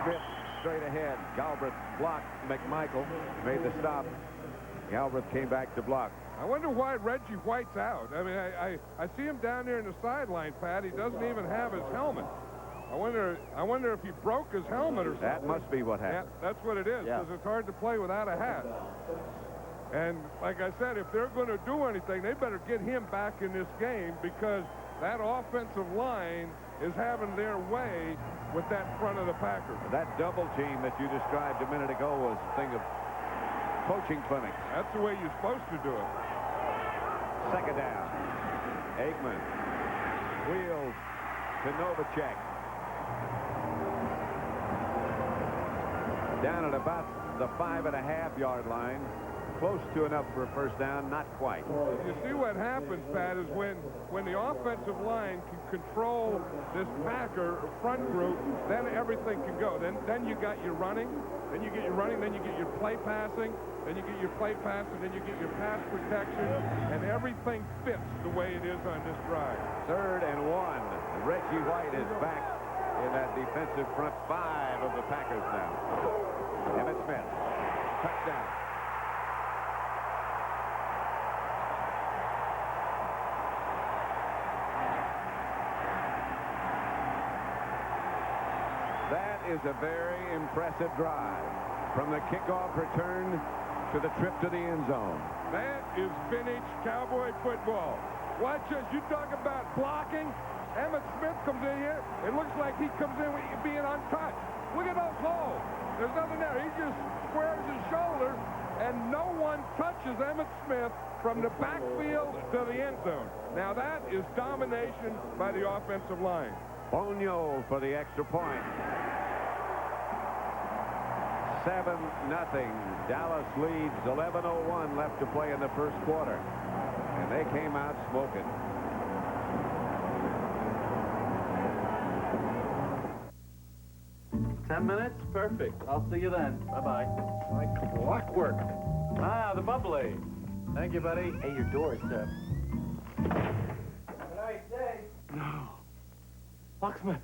Smith straight ahead. Galbraith blocked. McMichael made the stop. Galbraith came back to block. I wonder why Reggie White's out. I mean, I see him down there in the sideline, Pat. He doesn't even have his helmet. I wonder if he broke his helmet or something. That must be what happened. Yeah, that's what it is, because it's hard to play without a hat. And like I said, if they're going to do anything, they better get him back in this game, because that offensive line is having their way with that front of the Packers. That double team that you described a minute ago was a thing of coaching clinics. That's the way you're supposed to do it. 2nd down. Aikman wheels to Novacek. Down at about the 5.5-yard line. close to enough for a first down, not quite. You see what happens, Pat, is when the offensive line can control this Packer front group, then everything can go. Then you got your running, then you get your running, then you get your play passing, then you get your play pass, and then you get your pass protection, and everything fits the way it is on this drive. 3rd and 1. Reggie White is back in that defensive front 5 of the Packers now. Emmitt Smith, touchdown. That is a very impressive drive. From the kickoff return to the trip to the end zone. That is vintage Cowboy football. Watch this. You talk about blocking. Emmitt Smith comes in here. It looks like he comes in with being untouched. Look at those holes. There's nothing there. He just squares his shoulder, and no one touches Emmitt Smith from the backfield to the end zone. Now that is domination by the offensive line. Bonio for the extra point. 7-0. Dallas leads. 11:01 left to play in the first quarter. And they came out smoking. Ten minutes? Perfect. I'll see you then. Bye-bye. Like clockwork. Ah, the bubbly. Thank you, buddy. Hey, your doorstep. Good night, Dave. No. Locksmith.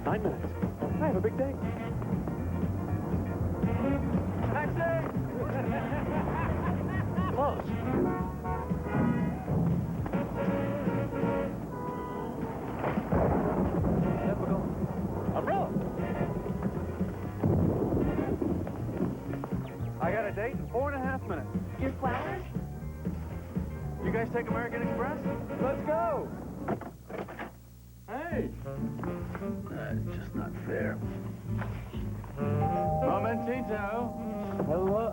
9 minutes. I have a big day. Taxi! Close. Typical. Umbrella. I got a date in 4.5 minutes. Your flowers? You guys take American Express? Let's go. Hey. That's just not fair. Momentito. Hello.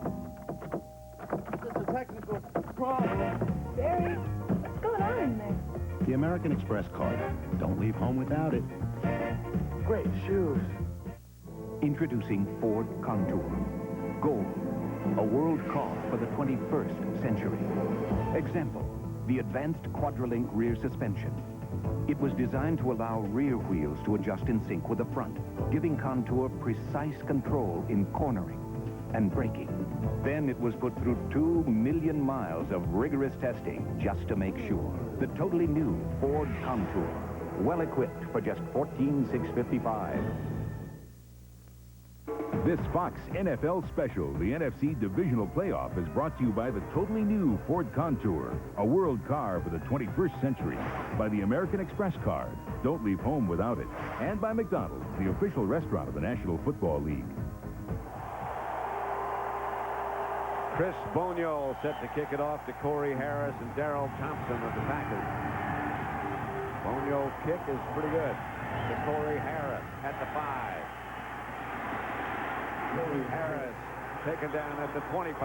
Just a technical problem. Barry, what's going on in there? The American Express card. Don't leave home without it. Great shoes. Introducing Ford Contour. Gold. A world car for the 21st century. Example, the advanced quadrillink rear suspension. It was designed to allow rear wheels to adjust in sync with the front, giving Contour precise control in cornering and braking. Then it was put through 2 million miles of rigorous testing just to make sure. The totally new Ford Contour, well equipped for just $14,655. This Fox NFL special, the NFC Divisional Playoff, is brought to you by the totally new Ford Contour, a world car for the 21st century, by the American Express card. Don't leave home without it. And by McDonald's, the official restaurant of the National Football League. Chris Bonio set to kick it off to Corey Harris and Darrell Thompson of the Packers. Bonio's kick is pretty good. To Corey Harris at the 5. Harris taken down at the 25.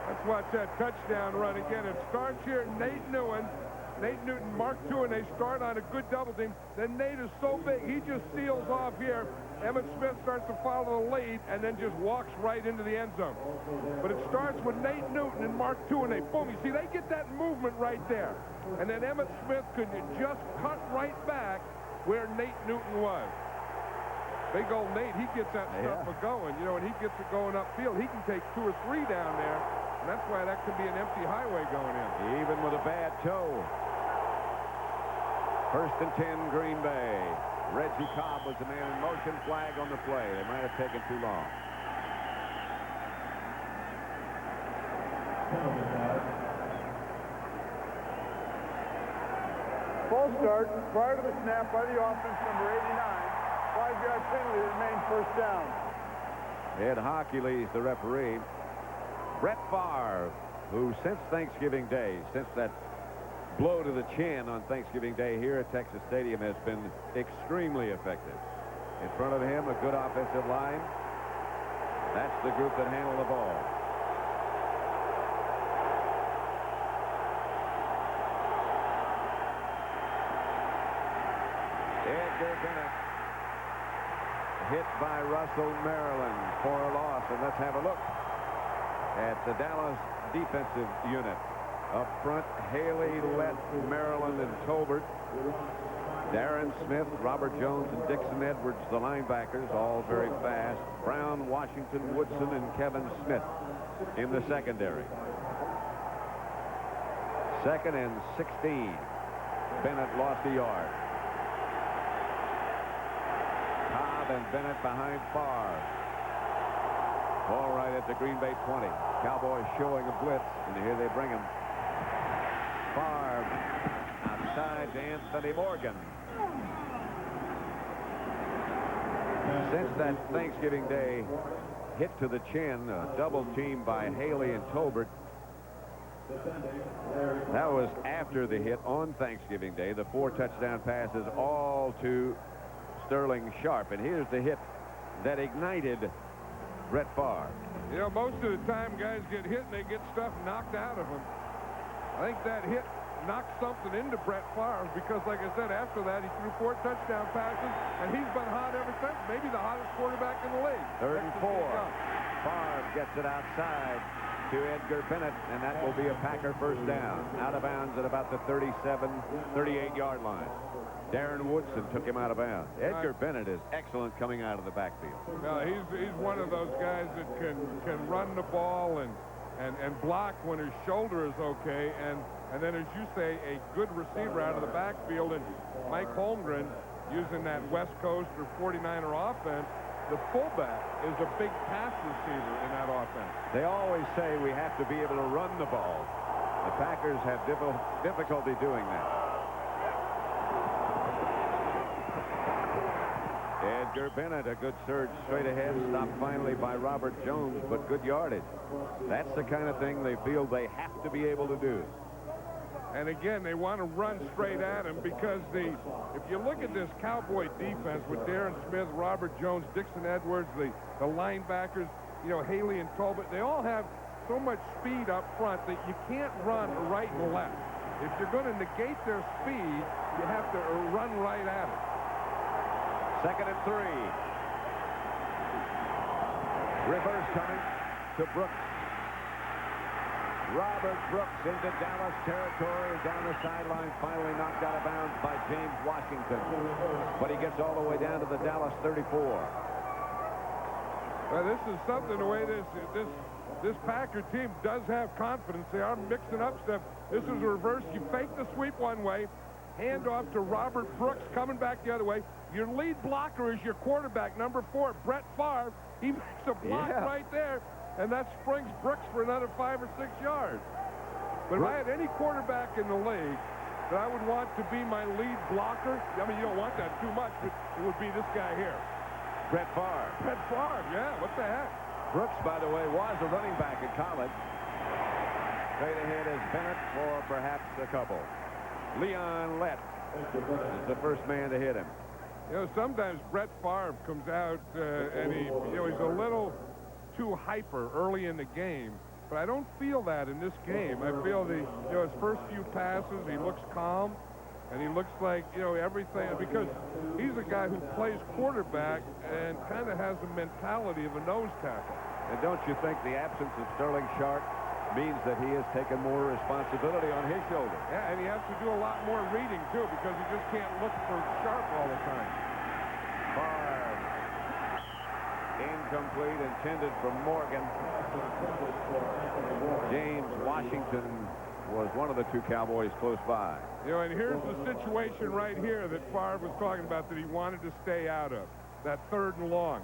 Let's watch that touchdown run again. It starts here. Nate Newton, Mark II, and they start on a good double team. Then Nate is so big, he just seals off here. Emmitt Smith starts to follow the lead and then just walks right into the end zone. But it starts with Nate Newton and Mark II, and they boom. You see, they get that movement right there. And then Emmitt Smith could just cut right back where Nate Newton was. Big old Nate, he gets that stuff going. You know, when he gets it going upfield, he can take 2 or 3 down there. And that's why that could be an empty highway going in. Even with a bad toe. 1st and 10, Green Bay. Reggie Cobb was the man in motion. Flag on the play. They might have taken too long. False start prior to the snap by the offense, number 89. 5-yard penalty remains first down. Ed Hockey leads the referee. Brett Favre, who since Thanksgiving Day, since that blow to the chin on Thanksgiving Day here at Texas Stadium, has been extremely effective. In front of him, a good offensive line. That's the group that handled the ball. Edgar Bennett hit by Russell, Maryland for a loss. And let's have a look at the Dallas defensive unit. Up front, Haley, Lett, Maryland, and Tolbert. Darren Smith, Robert Jones, and Dixon Edwards, the linebackers, all very fast. Brown, Washington, Woodson, and Kevin Smith in the secondary. 2nd and 16. Bennett lost a yard. Cobb and Bennett behind Favre. All right at the Green Bay 20. Cowboys showing a blitz, and here they bring him. Favre outside to Anthony Morgan. Since that Thanksgiving Day hit to the chin, a double team by Haley and Tolbert. That was after the hit on Thanksgiving Day. The 4 touchdown passes all to Sterling Sharp. And here's the hit that ignited Brett Favre. You know, most of the time guys get hit and they get stuff knocked out of them. I think that hit knocked something into Brett Favre because, like I said, after that he threw 4 touchdown passes, and he's been hot ever since. Maybe the hottest quarterback in the league. 3rd and 4. Favre gets it outside to Edgar Bennett, and that will be a Packer first down. Out of bounds at about the 38-yard line. Darren Woodson took him out of bounds. Edgar Bennett is excellent coming out of the backfield. Well, he's one of those guys that can run the ball and block when his shoulder is okay, and then, as you say, a good receiver out of the backfield. And Mike Holmgren, using that West Coast or 49er offense, the fullback is a big pass receiver in that offense. They always say we have to be able to run the ball. The Packers have difficulty doing that. Edgar Bennett, a good surge straight ahead, stopped finally by Robert Jones, but good yardage. That's the kind of thing they feel they have to be able to do. And again, they want to run straight at him because if you look at this Cowboy defense with Darren Smith, Robert Jones, Dixon Edwards, the linebackers, you know, Haley and Tolbert, they all have so much speed up front that you can't run right and left. If you're going to negate their speed, you have to run right at it. 2nd and 3. Reverse coming to Brooks. Robert Brooks into Dallas territory, down the sideline, finally knocked out of bounds by James Washington. But he gets all the way down to the Dallas 34. Well, this is something, the way this Packer team does have confidence. They are mixing up stuff. This is a reverse. You fake the sweep one way, hand off to Robert Brooks coming back the other way. Your lead blocker is your quarterback, number 4, Brett Favre. He makes a block right there, and that springs Brooks for another 5 or 6 yards. But if I had any quarterback in the league that I would want to be my lead blocker, I mean, you don't want that too much, but it would be this guy here. Brett Favre. Brett Favre, yeah, what the heck? Brooks, by the way, was a running back at college. Straight ahead is Bennett for perhaps a couple. Leon Lett is the first man to hit him. You know, sometimes Brett Favre comes out and he's a little too hyper early in the game, but I don't feel that in this game. I feel his first few passes, he looks calm, and he looks like, everything, because he's a guy who plays quarterback and kind of has the mentality of a nose tackle. And don't you think the absence of Sterling Sharp means that he has taken more responsibility on his shoulders? Yeah, and he has to do a lot more reading, too, because he just can't look for Sharp all the time. Favre. Incomplete, intended for Morgan. James Washington was one of the 2 Cowboys close by. And here's the situation right here that Favre was talking about that he wanted to stay out of, that 3rd and long.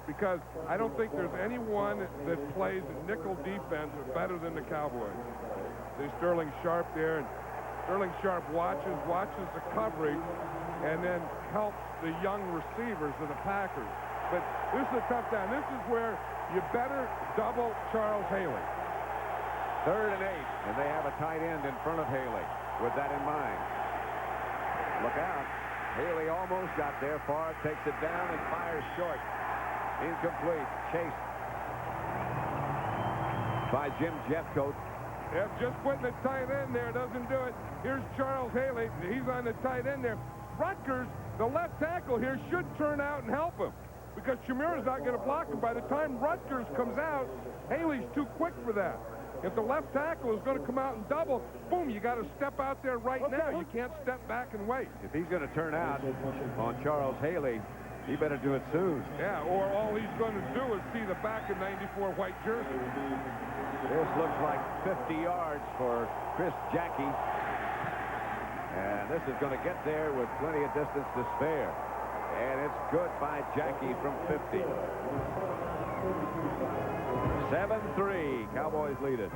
Because I don't think there's anyone that plays nickel defense better than the Cowboys. There's Sterling Sharp there, and Sterling Sharp watches the coverage and then helps the young receivers of the Packers. But this is a tough down. This is where you better double Charles Haley. 3rd and 8, and they have a tight end in front of Haley with that in mind. Look out. Haley almost got there. Favre takes it down and fires short. Incomplete. Chased by Jim Jeffcoat. Yep, just putting the tight end there doesn't do it. Here's Charles Haley. He's on the tight end there. Rutgers, the left tackle here, should turn out and help him. because Shamira's not going to block him. By the time Rutgers comes out, Haley's too quick for that. If the left tackle is going to come out and double, boom, you got to step out there right now. You can't step back and wait. If he's going to turn out on Charles Haley, he better do it soon. Yeah, or all he's going to do is see the back of 94 white jersey. This looks like 50 yards for Chris Jackie. And this is going to get there with plenty of distance to spare. And it's good by Jackie from 50. 7-3, Cowboys lead it.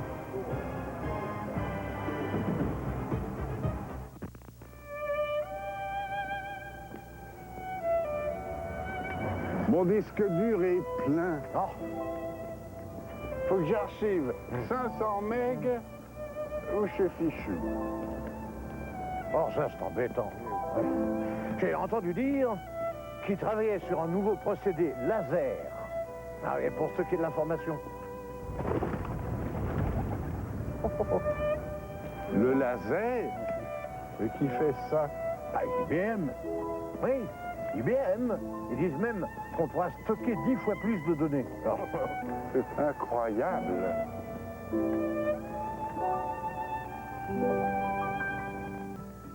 Mon disque dur est plein. Oh. Faut que j'archive 500 meg ou je suis fichu. Oh, ça, c'est embêtant. J'ai entendu dire qu'il travaillait sur un nouveau procédé laser. Ah oui, pour ce qui est de l'information. Le laser? Et qui fait ça? Ah, IBM. Oui, IBM. Ils disent même qu'on pourra stocker 10 fois plus de données. C'est incroyable.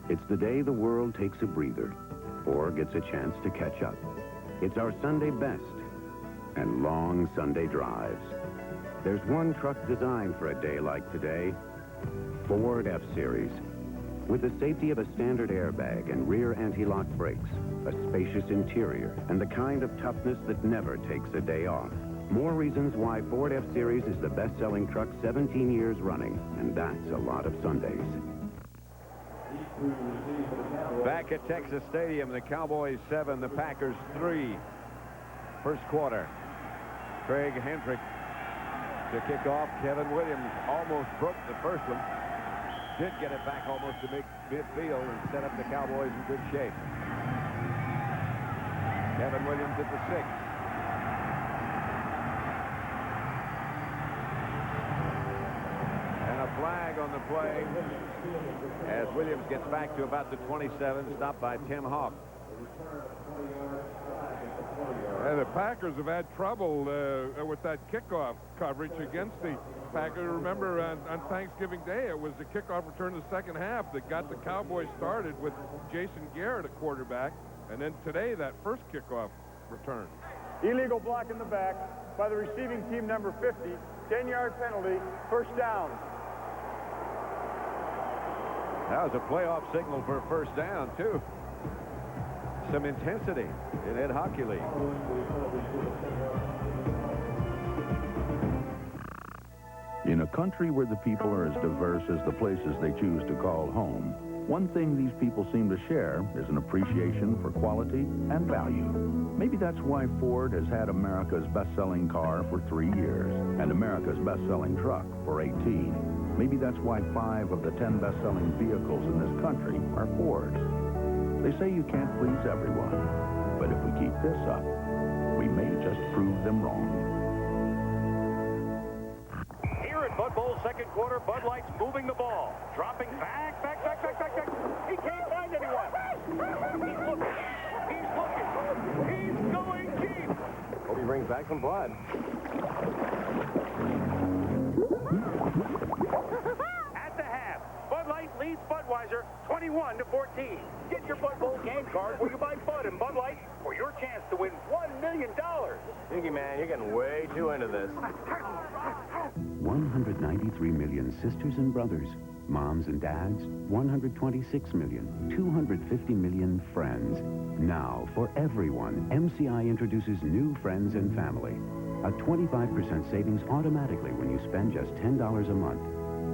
It's the day the world takes a breather or gets a chance to catch up. It's our Sunday best and long Sunday drives. There's one truck designed for a day like today, Ford F-Series. With the safety of a standard airbag and rear anti-lock brakes, a spacious interior, and the kind of toughness that never takes a day off. More reasons why Ford F-Series is the best-selling truck 17 years running, and that's a lot of Sundays. Back at Texas Stadium, the Cowboys 7, the Packers 3. First quarter. Craig Hendrick to kick off. Kevin Williams almost broke the first one. Did get it back almost to midfield and set up the Cowboys in good shape. Kevin Williams at the 6. And a flag on the play as Williams gets back to about the 27, stopped by Tim Hawk. And the Packers have had trouble with that kickoff coverage against the Packers. Remember, on Thanksgiving Day, it was the kickoff return in the second half that got the Cowboys started with Jason Garrett at quarterback. And then today, that first kickoff return. Illegal block in the back by the receiving team, number 50. 10-yard penalty, first down. That was a playoff signal for a first down, too. Some intensity in Ed Hockey League. In a country where the people are as diverse as the places they choose to call home, one thing these people seem to share is an appreciation for quality and value. Maybe that's why Ford has had America's best-selling car for 3 years and America's best-selling truck for 18. Maybe that's why 5 of the 10 best-selling vehicles in this country are Fords. They say you can't please everyone, but if we keep this up, we may just prove them wrong. Here at Bud Bowl second quarter, Bud Light's moving the ball. Dropping back. He can't find anyone. He's looking. He's going deep. Hope he brings back some blood. At the half, Bud Light leads Budweiser 21-14. Get your Bud Bowl game card where you buy Bud and Bud Light for your chance to win $1 million. Stinky man, you're getting way too into this. 193 million sisters and brothers, moms and dads, 126 million, 250 million friends. Now, for everyone, MCI introduces new friends and family. A 25% savings automatically when you spend just $10 a month.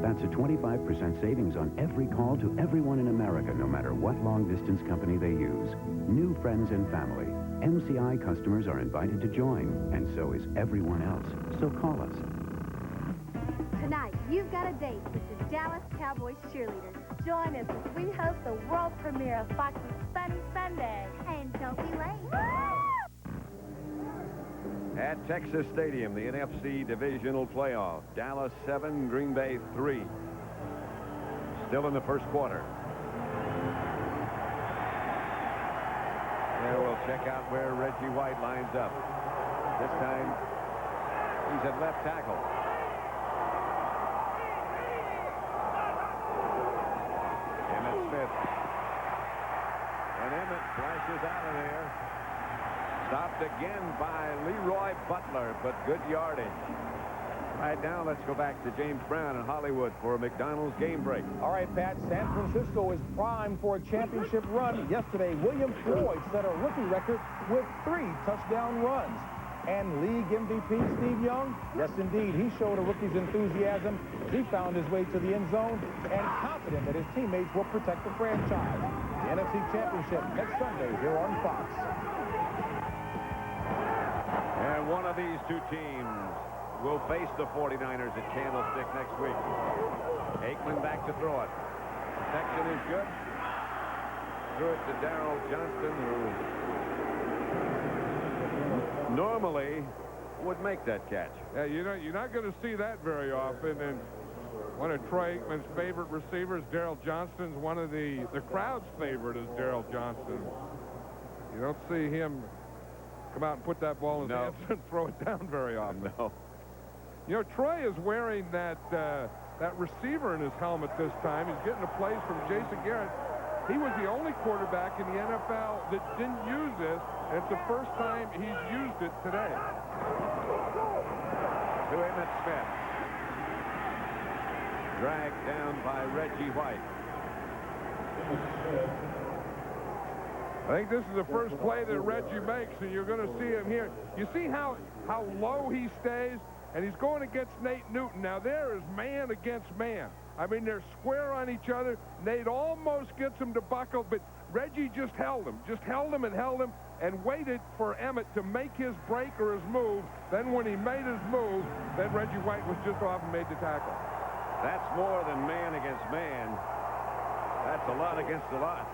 That's a 25% savings on every call to everyone in America, no matter what long-distance company they use. New friends and family. MCI customers are invited to join, and so is everyone else. So call us. Tonight, you've got a date with the Dallas Cowboys cheerleaders. Join us as we host the world premiere of Fox's Sunny Sunday. And don't be late. At Texas Stadium, the NFC Divisional Playoff. Dallas 7, Green Bay 3. Still in the first quarter. There, we'll check out where Reggie White lines up. This time, he's at left tackle. Emmitt Smith. And Emmitt flashes out of there. Stopped again by Leroy Butler, but good yardage. Right now, let's go back to James Brown in Hollywood for a McDonald's game break. All right, Pat, San Francisco is primed for a championship run. Yesterday, William Floyd set a rookie record with 3 touchdown runs. And league MVP Steve Young, yes, indeed, he showed a rookie's enthusiasm. He found his way to the end zone and confident that his teammates will protect the franchise. The NFC Championship next Sunday here on Fox. And one of these two teams will face the 49ers at Candlestick next week. Aikman back to throw it. Protection is good. Threw it to Darrell Johnston, who normally would make that catch. Yeah, you're not going to see that very often. And one of Troy Aikman's favorite receivers, Darrell Johnston's one of the crowd's favorite is Darrell Johnston. You don't see him come out and put that ball in his hands and throw it down very often. No. You know, Troy is wearing that receiver in his helmet this time. He's getting a plays from Jason Garrett. He was the only quarterback in the NFL that didn't use this, and it's the first time he's used it today. To Emmitt Smith. Dragged down by Reggie White. I think this is the first play that Reggie makes, and you're going to see him here. You see how low he stays? And he's going against Nate Newton. Now, there is man against man. I mean, they're square on each other. Nate almost gets him to buckle, but Reggie just held him and waited for Emmitt to make his break or his move. Then when he made his move, then Reggie White was just off and made the tackle. That's more than man against man. That's a lot against a lot.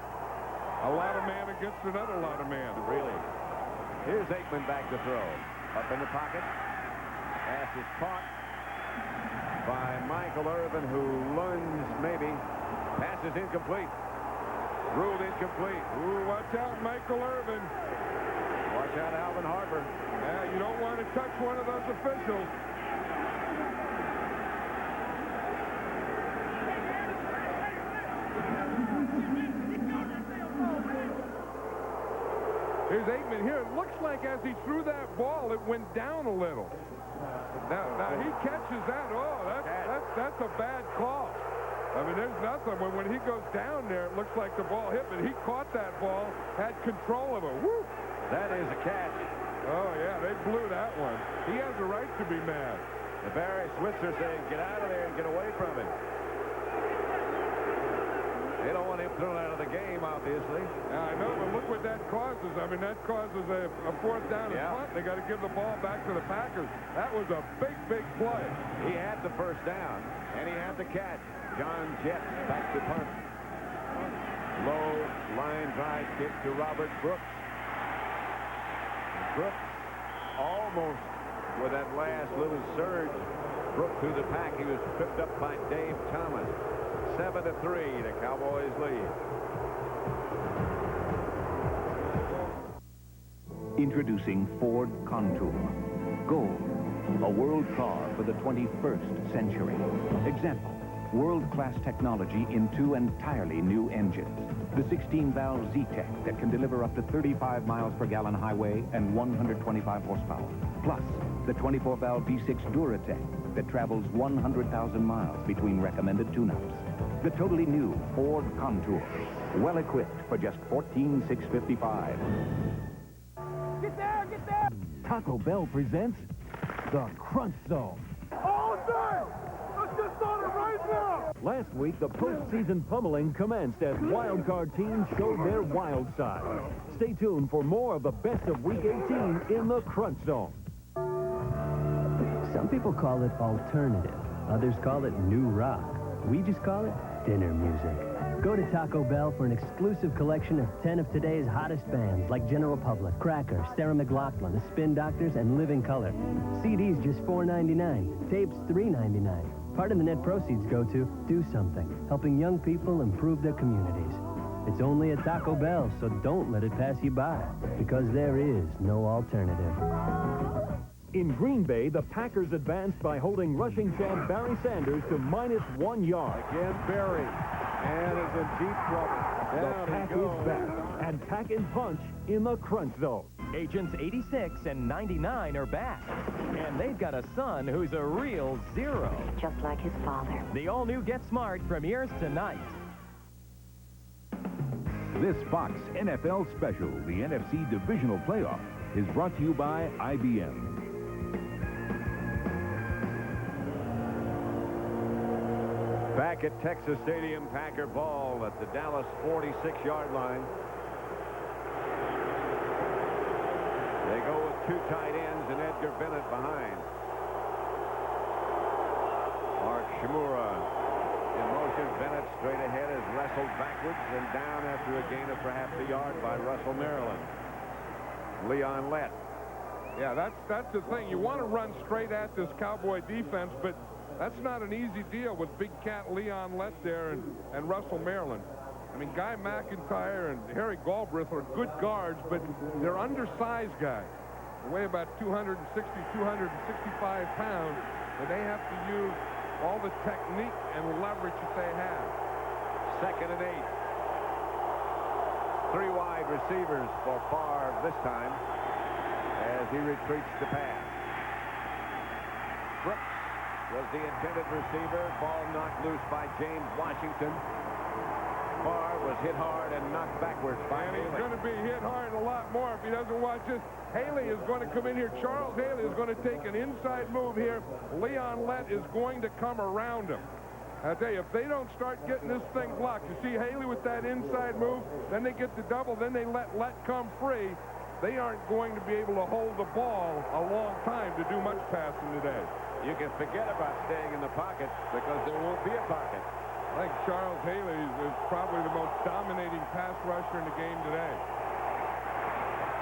A lot of man against another lot of man. Really. Here's Aikman back to throw. Up in the pocket. Pass is caught by Michael Irvin, who lunged maybe. Pass is incomplete. Ruled incomplete. Ooh, watch out, Michael Irvin. Watch out, Alvin Harper. Yeah, you don't want to touch one of those officials. Here's Aikman here. It looks like as he threw that ball, it went down a little. Now he catches that. Oh, that's a bad call. I mean, there's nothing. When he goes down there, it looks like the ball hit, but he caught that ball, had control of it. Woo! That is a catch. Oh, yeah, they blew that one. He has a right to be mad. The Barry Switzer saying, get out of there and get away from him. They don't want him thrown out of the game, obviously. Yeah, I know, but look what that causes. I mean, that causes a fourth down and punt. They got to give the ball back to the Packers. That was a big, big play. He had the first down, and he had the catch. John Jett back to punt. Low line drive kick to Robert Brooks. Brooks almost with that last little surge. Brooks through the pack. He was tripped up by Dave Thomas. 7-3, the Cowboys lead. Introducing Ford Contour. Gold, a world car for the 21st century. Example, world-class technology in 2 entirely new engines. The 16-valve Z-Tech that can deliver up to 35 miles per gallon highway and 125 horsepower. Plus, the 24-valve V6 Duratec that travels 100,000 miles between recommended tune-ups. The totally new Ford Contour, well equipped for just $14,655. Get there, get there! Taco Bell presents the Crunch Zone. All day! Let's get started right now! Last week, the postseason pummeling commenced as wildcard teams showed their wild side. Stay tuned for more of the best of Week 18 in the Crunch Zone. Some people call it alternative. Others call it new rock. We just call it dinner music. Go to Taco Bell for an exclusive collection of 10 of today's hottest bands like General Public, Cracker, Sarah McLachlan, The Spin Doctors, and Living Color. CDs just $4.99. Tapes $3.99. Part of the net proceeds go to Do Something, helping young people improve their communities. It's only a Taco Bell, so don't let it pass you by, because there is no alternative. In Green Bay, the Packers advanced by holding rushing champ Barry Sanders to -1 yard. Again, Barry, and is in deep trouble. The Pack is back, and Pack and Punch in the Crunch Zone. Agents 86 and 99 are back, and they've got a son who's a real zero. Just like his father. The all-new Get Smart premieres tonight. This Fox NFL special, the NFC Divisional Playoff, is brought to you by IBM. Back at Texas Stadium, Packer ball at the Dallas 46-yard line. They go with two tight ends and Edgar Bennett behind. Mark Shimura in motion. Bennett straight ahead is wrestled backwards and down after a gain of perhaps a yard by Russell Maryland. Leon Lett. Yeah, that's the thing. You want to run straight at this Cowboy defense, but that's not an easy deal with big cat Leon Lett there and Russell Maryland. I mean, Guy McIntyre and Harry Galbraith are good guards, but they're undersized guys. They weigh about 260, 265 pounds, and they have to use all the technique and leverage that they have. 2nd and 8. 3 wide receivers for Favre this time as he retreats to pass. Brooks was the intended receiver. Ball knocked loose by James Washington. Favre was hit hard and knocked backwards by Haley. He's going to be hit hard a lot more if he doesn't watch this. Haley is going to come in here. Charles Haley is going to take an inside move here. Leon Lett is going to come around him. I tell you, if they don't start getting this thing blocked, you see Haley with that inside move, then they get the double, then they let Lett come free. They aren't going to be able to hold the ball a long time to do much passing today. You can forget about staying in the pocket because there won't be a pocket. I think Charles Haley is probably the most dominating pass rusher in the game today.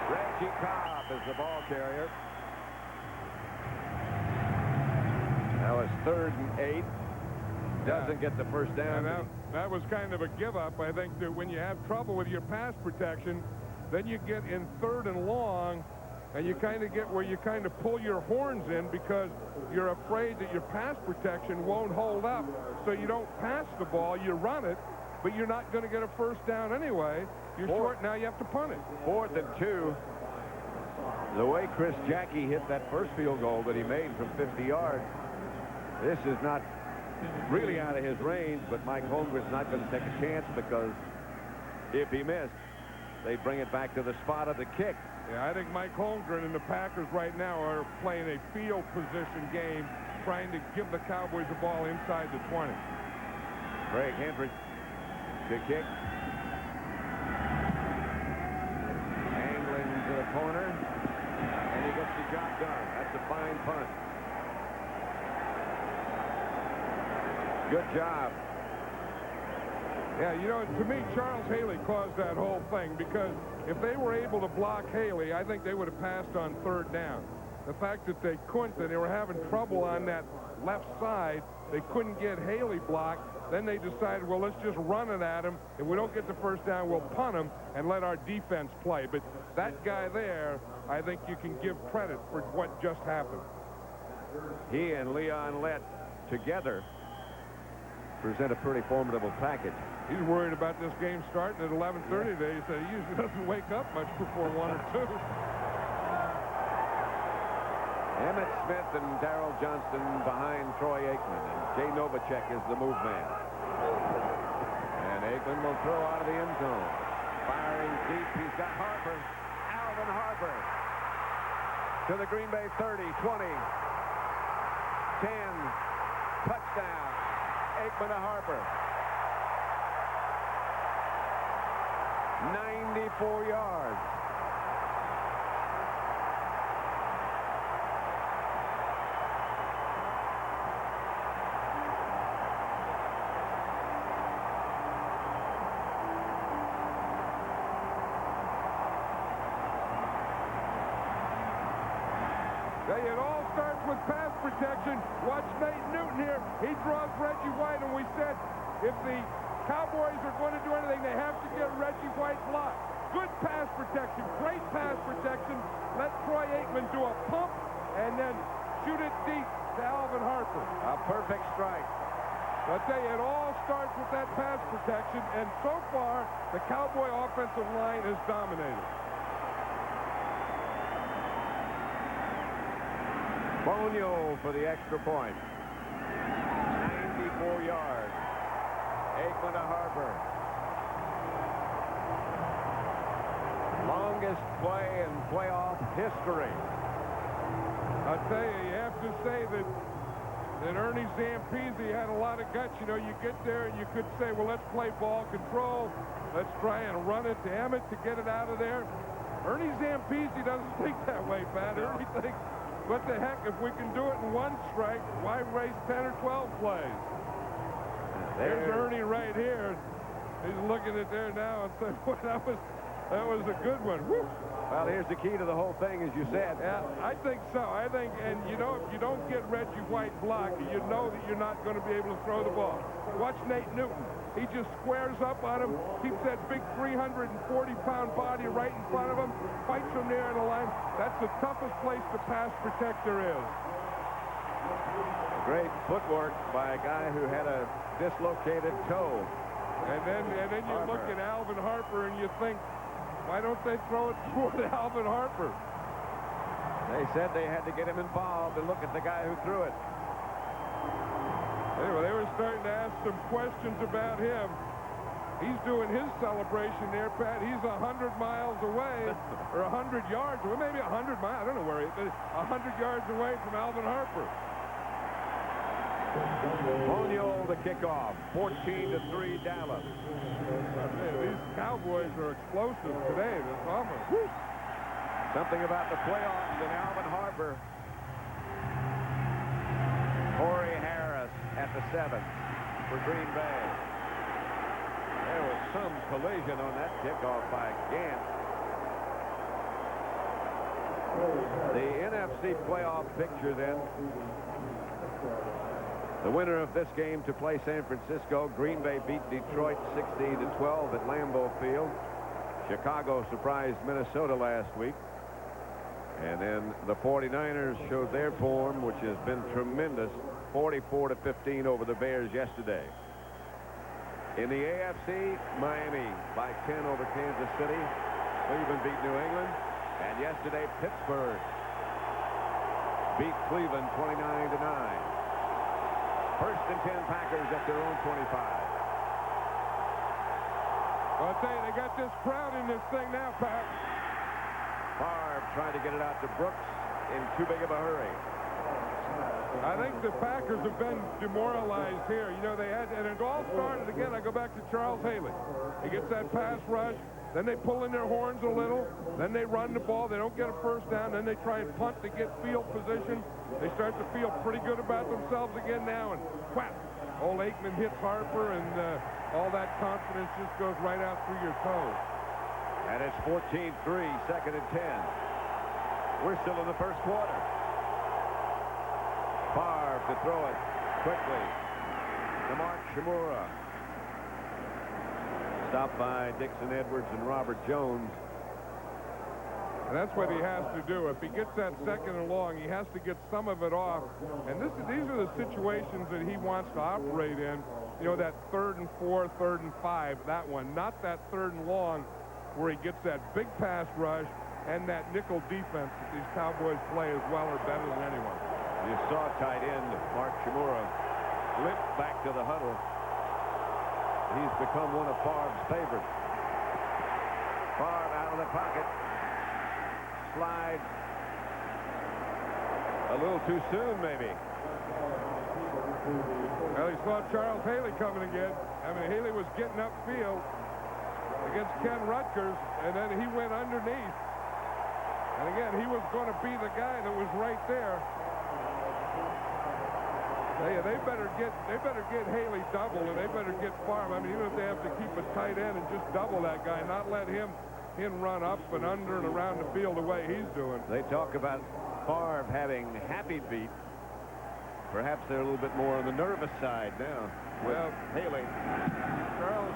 Reggie Cobb is the ball carrier. Now it's 3rd and 8. Doesn't get the first down. And that was kind of a give-up. I think that when you have trouble with your pass protection, then you get in 3rd and long, and you kind of get where you kind of pull your horns in because you're afraid that your pass protection won't hold up. So you don't pass the ball, you run it, but you're not going to get a first down anyway. You're short, now you have to punt it. 4th and 2. The way Chris Jackie hit that first field goal that he made from 50 yards, this is not really out of his range, but Mike Holmgren's not going to take a chance because if he missed, they bring it back to the spot of the kick. Yeah, I think Mike Holmgren and the Packers right now are playing a field position game, trying to give the Cowboys the ball inside the 20. Craig Hendricks, good kick. Angling to the corner, and he gets the job done. That's a fine punt. Good job. Yeah, you know, to me, Charles Haley caused that whole thing because if they were able to block Haley, I think they would have passed on 3rd down. The fact that they couldn't, and they were having trouble on that left side, they couldn't get Haley blocked. Then they decided, well, let's just run it at him. If we don't get the first down, we'll punt him and let our defense play. But that guy there, I think you can give credit for what just happened. He and Leon Lett together present a pretty formidable package. He's worried about this game starting at 11:30 today. He said he usually doesn't wake up much before 1 or 2. Emmitt Smith and Darrell Johnston behind Troy Aikman, and Jay Novacek is the move man. And Aikman will throw out of the end zone. Firing deep, he's got Harper. Alvin Harper to the Green Bay 30, 20, 10, touchdown. Aikman to Harper. 94 yards. It all starts with pass protection. Watch Nate Newton here. He draws Reggie White, and we said if the Cowboys are going to do anything, they have to get Reggie White blocked. Good pass protection, great pass protection. Let Troy Aikman do a pump and then shoot it deep to Alvin Harper. A perfect strike. I tell you, it all starts with that pass protection, and so far, the Cowboy offensive line has dominated. Bonio for the extra point. 94 yards. Aikman to Harper. Longest play in playoff history. I'll tell you, you have to say that Ernie Zampese had a lot of guts. You know, you get there and you could say, well, let's play ball control. Let's try and run it to Emmitt to get it out of there. Ernie Zampese doesn't think that way, Pat. Ernie thinks, what the heck, if we can do it in one strike, why race 10 or 12 plays? There's Ernie right here. He's looking at there now and saying, boy, that was a good one. Woo. Well, here's the key to the whole thing, as you said. Yeah, I think so. I think, and you know, if you don't get Reggie White blocked, you know that you're not going to be able to throw the ball. Watch Nate Newton. He just squares up on him, keeps that big 340-pound body right in front of him, fights him there in the line. That's the toughest place to pass protect there is. Great footwork by a guy who had a dislocated toe. And then you look at Alvin Harper and you think, why don't they throw it toward Alvin Harper? They said they had to get him involved and look at the guy who threw it. Anyway, they were starting to ask some questions about him. He's doing his celebration there, Pat. He's 100 miles away, or 100 yards, or maybe 100 miles. I don't know where he is, but 100 yards away from Alvin Harper. Bonio the kickoff, 14-3 Dallas. These Cowboys are explosive today. This offense. Woo. Something about the playoffs and Alvin Harper. Corey Harris at the 7 for Green Bay. There was some collision on that kickoff by Gant. The NFC playoff picture then. The winner of this game to play San Francisco. Green Bay beat Detroit 16-12 at Lambeau Field. Chicago surprised Minnesota last week. And then the 49ers showed their form, which has been tremendous, 44-15 over the Bears yesterday. In the AFC, Miami by 10 over Kansas City. Cleveland beat New England. And yesterday, Pittsburgh beat Cleveland 29-9. First and 10 Packers at their own 25. Well, I'll tell you, they got this crowd in this thing now, Pat. Favre trying to get it out to Brooks in too big of a hurry. I think the Packers have been demoralized here. You know, they had, and it all started again. I go back to Charles Haley. He gets that pass rush. Then they pull in their horns a little. Then they run the ball. They don't get a first down. Then they try and punt to get field position. They start to feel pretty good about themselves again now. And whap, old Aikman hits Harper, and all that confidence just goes right out through your toes. And it's 14-3, second and 10. We're still in the first quarter. Favre to throw it quickly to Mark Shimura. Stopped by Dixon Edwards and Robert Jones. And that's what he has to do. If he gets that second and long, he has to get some of it off. And these are the situations that he wants to operate in. You know, that 3rd and 4, 3rd and 5, that one. Not that 3rd and long where he gets that big pass rush and that nickel defense that these Cowboys play as well or better than anyone. You saw tight end Mark Shimura limp back to the huddle. He's become one of Favre's favorites. Favre out of the pocket. Slides a little too soon, maybe. Well, he saw Charles Haley coming again. I mean, Haley was getting upfield against Ken Rutgers, and then he went underneath. And again, he was going to be the guy that was right there. They better get Haley double, and they better get Favre. I mean, even if they have to keep a tight end and just double that guy, not let him run up and under and around the field the way he's doing. They talk about Favre having happy feet. Perhaps they're a little bit more on the nervous side now. Well, Haley. Charles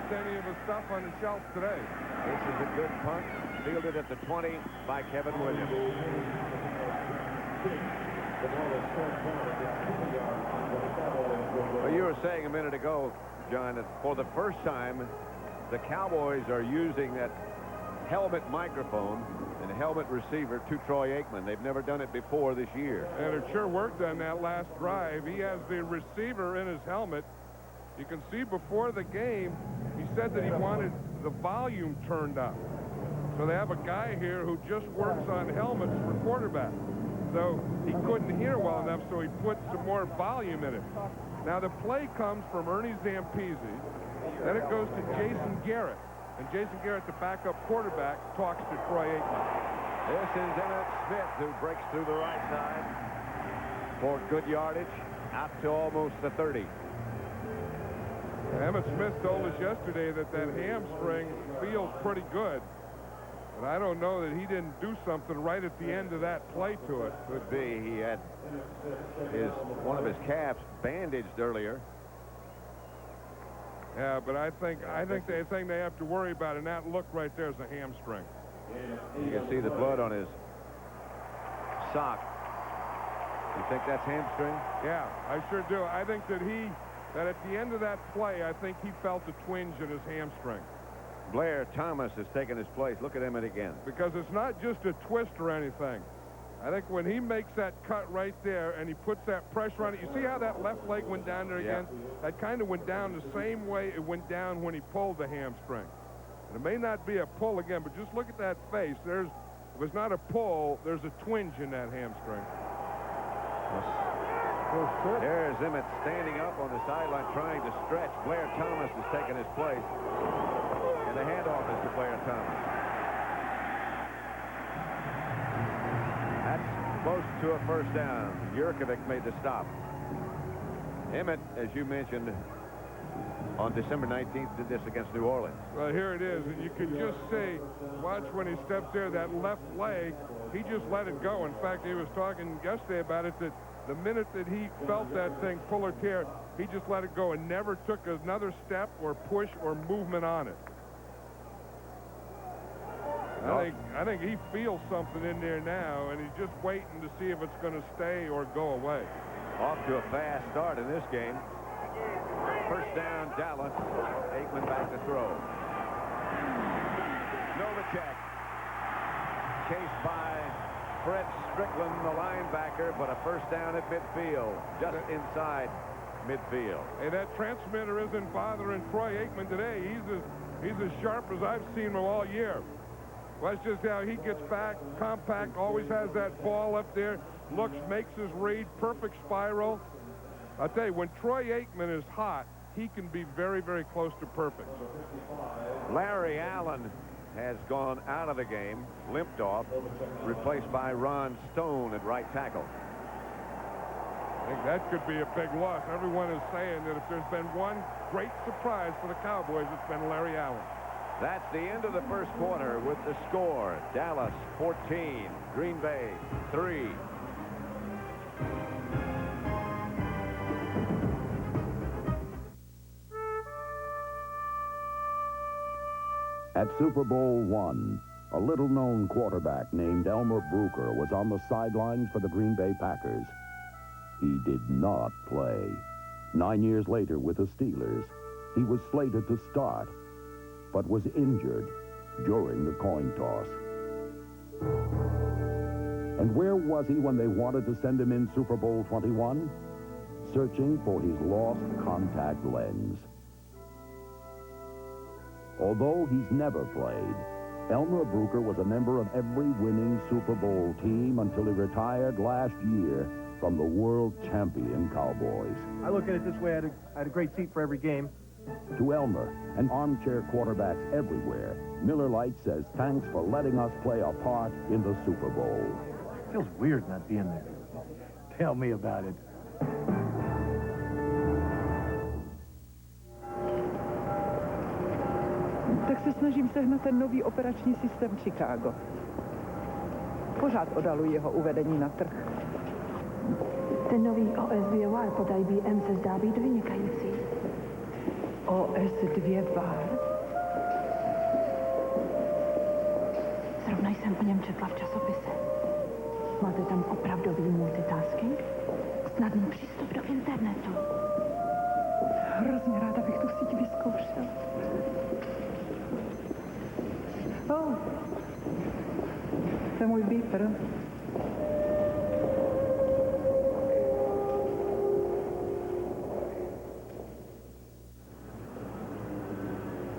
left any of his stuff on the shelf today. This is a good punt, fielded at the 20 by Kevin Williams. Well, you were saying a minute ago, John, that for the first time, the Cowboys are using that helmet microphone and helmet receiver to Troy Aikman. They've never done it before this year. And it sure worked on that last drive. He has the receiver in his helmet. You can see before the game, he said that he wanted the volume turned up. So they have a guy here who just works on helmets for quarterbacks. So he couldn't hear well enough, so he put some more volume in it. Now the play comes from Ernie Zampese. Then it goes to Jason Garrett. And Jason Garrett, the backup quarterback, talks to Troy Aikman. This is Emmitt Smith, who breaks through the right side for good yardage out to almost the 30. Emmitt Smith told us yesterday that hamstring feels pretty good. But I don't know that he didn't do something right at the end of that play to it. Could be. He had one of his calves bandaged earlier. Yeah, but I think the thing they have to worry about in that look right there is a hamstring. You can see the blood on his sock. You think that's hamstring? Yeah, I sure do. I think that at the end of that play, I think he felt a twinge in his hamstring. Blair Thomas has taken his place. Look at Emmitt again. Because it's not just a twist or anything. I think when he makes that cut right there and he puts that pressure on it, you see how that left leg went down there again? That kind of went down the same way it went down when he pulled the hamstring. And it may not be a pull again, but just look at that face. If it's not a pull, there's a twinge in that hamstring. There's Emmitt standing up on the sideline trying to stretch. Blair Thomas has taken his place. And the handoff is to Blair Thomas. That's close to a first down. Jurkovic made the stop. Emmitt, as you mentioned, on December 19th, did this against New Orleans. Well, here it is. And you can just see, watch when he steps there, that left leg, he just let it go. In fact, he was talking yesterday about it, that the minute that he felt that thing pull or tear, he just let it go and never took another step or push or movement on it. I think he feels something in there now, and he's just waiting to see if it's going to stay or go away. Off to a fast start in this game. First down, Dallas. Aikman back to throw. Novacek. Chased by Fred Strickland, the linebacker, but a first down at midfield, just inside midfield. Hey, that transmitter isn't bothering Troy Aikman today. He's as sharp as I've seen him all year. Watch just how he gets back, compact, always has that ball up there, looks, makes his read, perfect spiral. I'll tell you, when Troy Aikman is hot, he can be very, very close to perfect. Larry Allen has gone out of the game, limped off, replaced by Ron Stone at right tackle. I think that could be a big loss. Everyone is saying that if there's been one great surprise for the Cowboys, it's been Larry Allen. That's the end of the first quarter with the score. Dallas 14, Green Bay 3. At Super Bowl I, a little-known quarterback named Elmer Brooker was on the sidelines for the Green Bay Packers. He did not play. 9 years later with the Steelers, he was slated to start, but was injured during the coin toss. And where was he when they wanted to send him in Super Bowl 21? Searching for his lost contact lens. Although he's never played, Elmer Brooker was a member of every winning Super Bowl team until he retired last year from the world champion Cowboys. I look at it this way, I had a great seat for every game. To Elmer and armchair quarterbacks everywhere, Miller Lite says thanks for letting us play a part in the Super Bowl. It feels weird not being there. Tell me about it. Tak se snažím sehnat ten nový operační systém Chicago. Pořád odaluji jeho uvedení na trh. Ten nový OSBOR pod IBM se zdá být vynikající. OS2 VAR. Zrovna jsem o něm četla v časopise. Máte tam opravdový multitasking? Snadný přístup do internetu. Hrozně ráda bych tu síť vyzkoušel. To je můj beeper.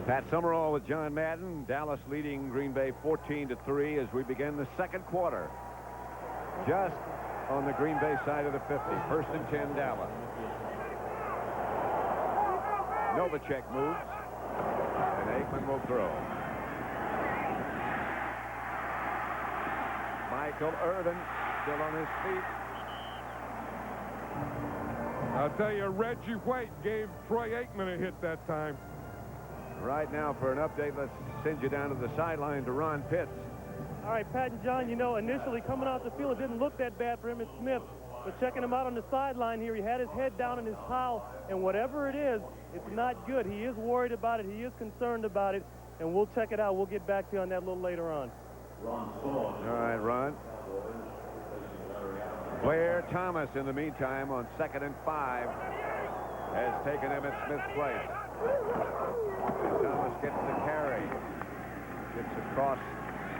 Pat Summerall with John Madden. Dallas leading Green Bay 14-3 as we begin the second quarter. Just on the Green Bay side of the 50. First and 10, Dallas. Novacek moves, and Aikman will throw. Michael Irvin still on his feet. I'll tell you, Reggie White gave Troy Aikman a hit that time. Right now, for an update, let's send you down to the sideline to Ron Pitts. All right, Pat and John, you know, initially coming off the field, it didn't look that bad for Emmitt Smith. But checking him out on the sideline here, he had his head down in his towel, and whatever it is, it's not good. He is worried about it. He is concerned about it, and we'll check it out. We'll get back to you on that a little later on. All right, Ron. Blair Thomas, in the meantime, on 2nd and 5, has taken Emmitt Smith's place. And Thomas gets the carry. Gets across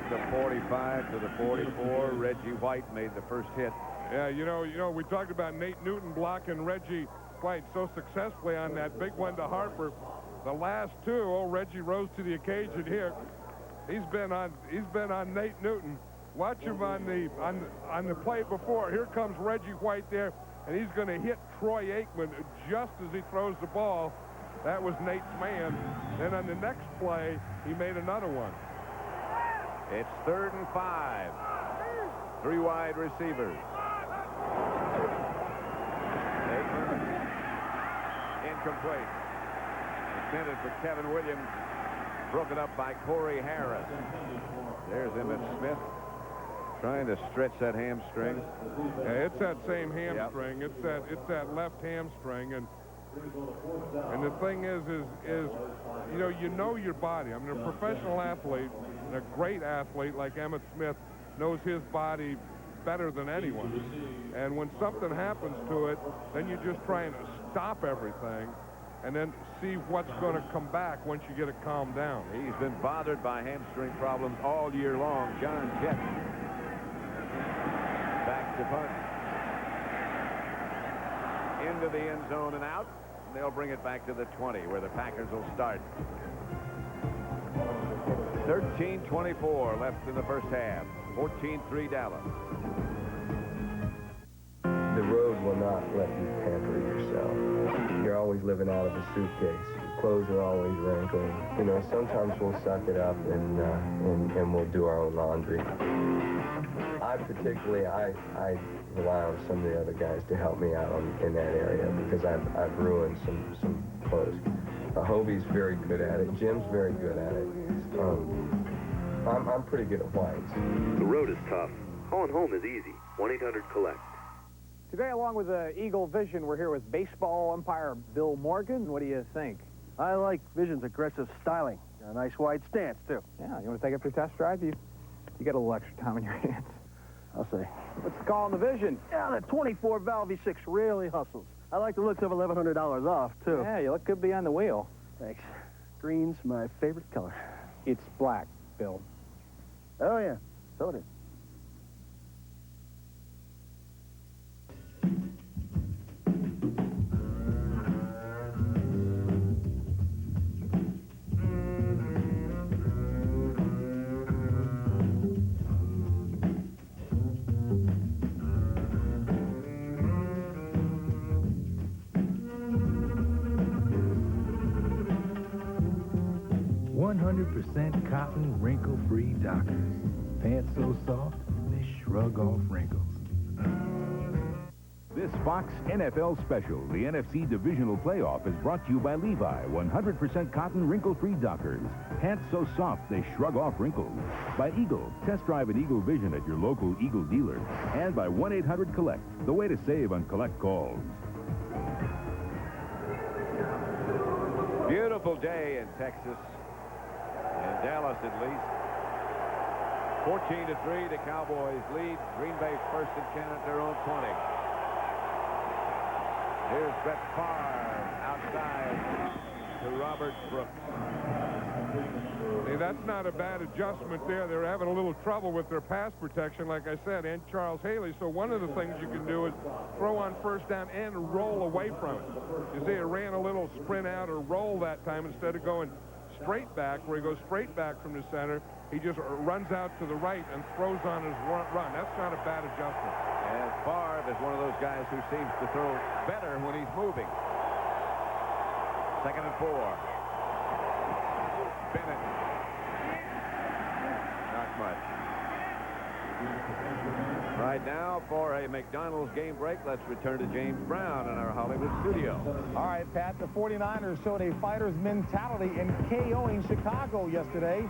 the 45 to the 44. Reggie White made the first hit. Yeah, you know, we talked about Nate Newton blocking Reggie White so successfully on that big one to Harper. The last two, Reggie rose to the occasion here. He's been on Nate Newton. Watch him on the play before. Here comes Reggie White there, and he's going to hit Troy Aikman just as he throws the ball. That was Nate's man. Then on the next play, he made another one. It's 3rd and 5. 3 wide receivers. Aikman, incomplete. Intended for Kevin Williams. Broken up by Corey Harris. There's Emmitt Smith trying to stretch that hamstring. Yeah, it's that same hamstring. Yep. It's that left hamstring, and the thing is you know your body. I mean, a professional athlete and a great athlete like Emmitt Smith knows his body better than anyone. And when something happens to it, then you just try and stop everything and then see what's going to come back once you get it calmed down. He's been bothered by hamstring problems all year long. John Jett back to punt. Into the end zone and out. And they'll bring it back to the 20, where the Packers will start. 13:24 left in the first half. 14-3 Dallas. The road will not let you pamper yourself. You're always living out of a suitcase. Your clothes are always wrinkling. You know, sometimes we'll suck it up and we'll do our own laundry. I rely on some of the other guys to help me out in that area because I've ruined some clothes. Hobie's very good at it. Jim's very good at it. I'm pretty good at whites. The road is tough. Calling home is easy. 1-800-COLLECT. Today, along with Eagle Vision, we're here with baseball umpire Bill Morgan. What do you think? I like Vision's aggressive styling. A nice wide stance, too. Yeah, you want to take it for a test drive? You got a little extra time in your hands. I'll say. What's the call on the Vision? Yeah, the 24-valve V6 really hustles. I like the looks of $1,100 off, too. Yeah, you look good behind the wheel. Thanks. Green's my favorite color. It's black, Bill. Oh, yeah. So it is. Cotton wrinkle-free Dockers. Pants so soft, they shrug off wrinkles. This Fox NFL special, the NFC Divisional Playoff, is brought to you by Levi 100% cotton wrinkle-free Dockers. Pants so soft, they shrug off wrinkles. By Eagle. Test drive an Eagle Vision at your local Eagle dealer. And by 1-800-COLLECT, the way to save on collect calls. Beautiful beautiful day in Texas. In Dallas, at least. 14-3, the Cowboys lead. Green Bay first and 10 at their own 20. Here's Brett Favre outside to Robert Brooks. Hey, that's not a bad adjustment there. They're having a little trouble with their pass protection, like I said, and Charles Haley. So one of the things you can do is throw on first down and roll away from it. You see, it ran a little sprint out or roll that time instead of going straight back, where he goes straight back from the center. He just runs out to the right and throws on his run. That's not a bad adjustment. And Favre is one of those guys who seems to throw better when he's moving. 2nd and 4. Bennett. Not much. Right now, for a McDonald's game break, let's return to James Brown in our Hollywood studio. All right, Pat, the 49ers showed a fighter's mentality in KOing Chicago yesterday.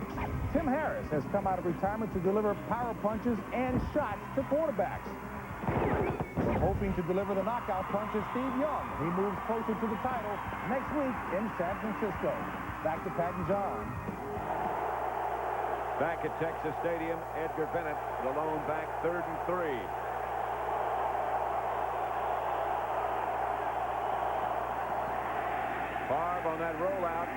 Tim Harris has come out of retirement to deliver power punches and shots to quarterbacks. Hoping to deliver the knockout punch is Steve Young. He moves closer to the title next week in San Francisco. Back to Pat and John. Back at Texas Stadium, Edgar Bennett, the lone back, 3rd and 3. Favre on that rollout.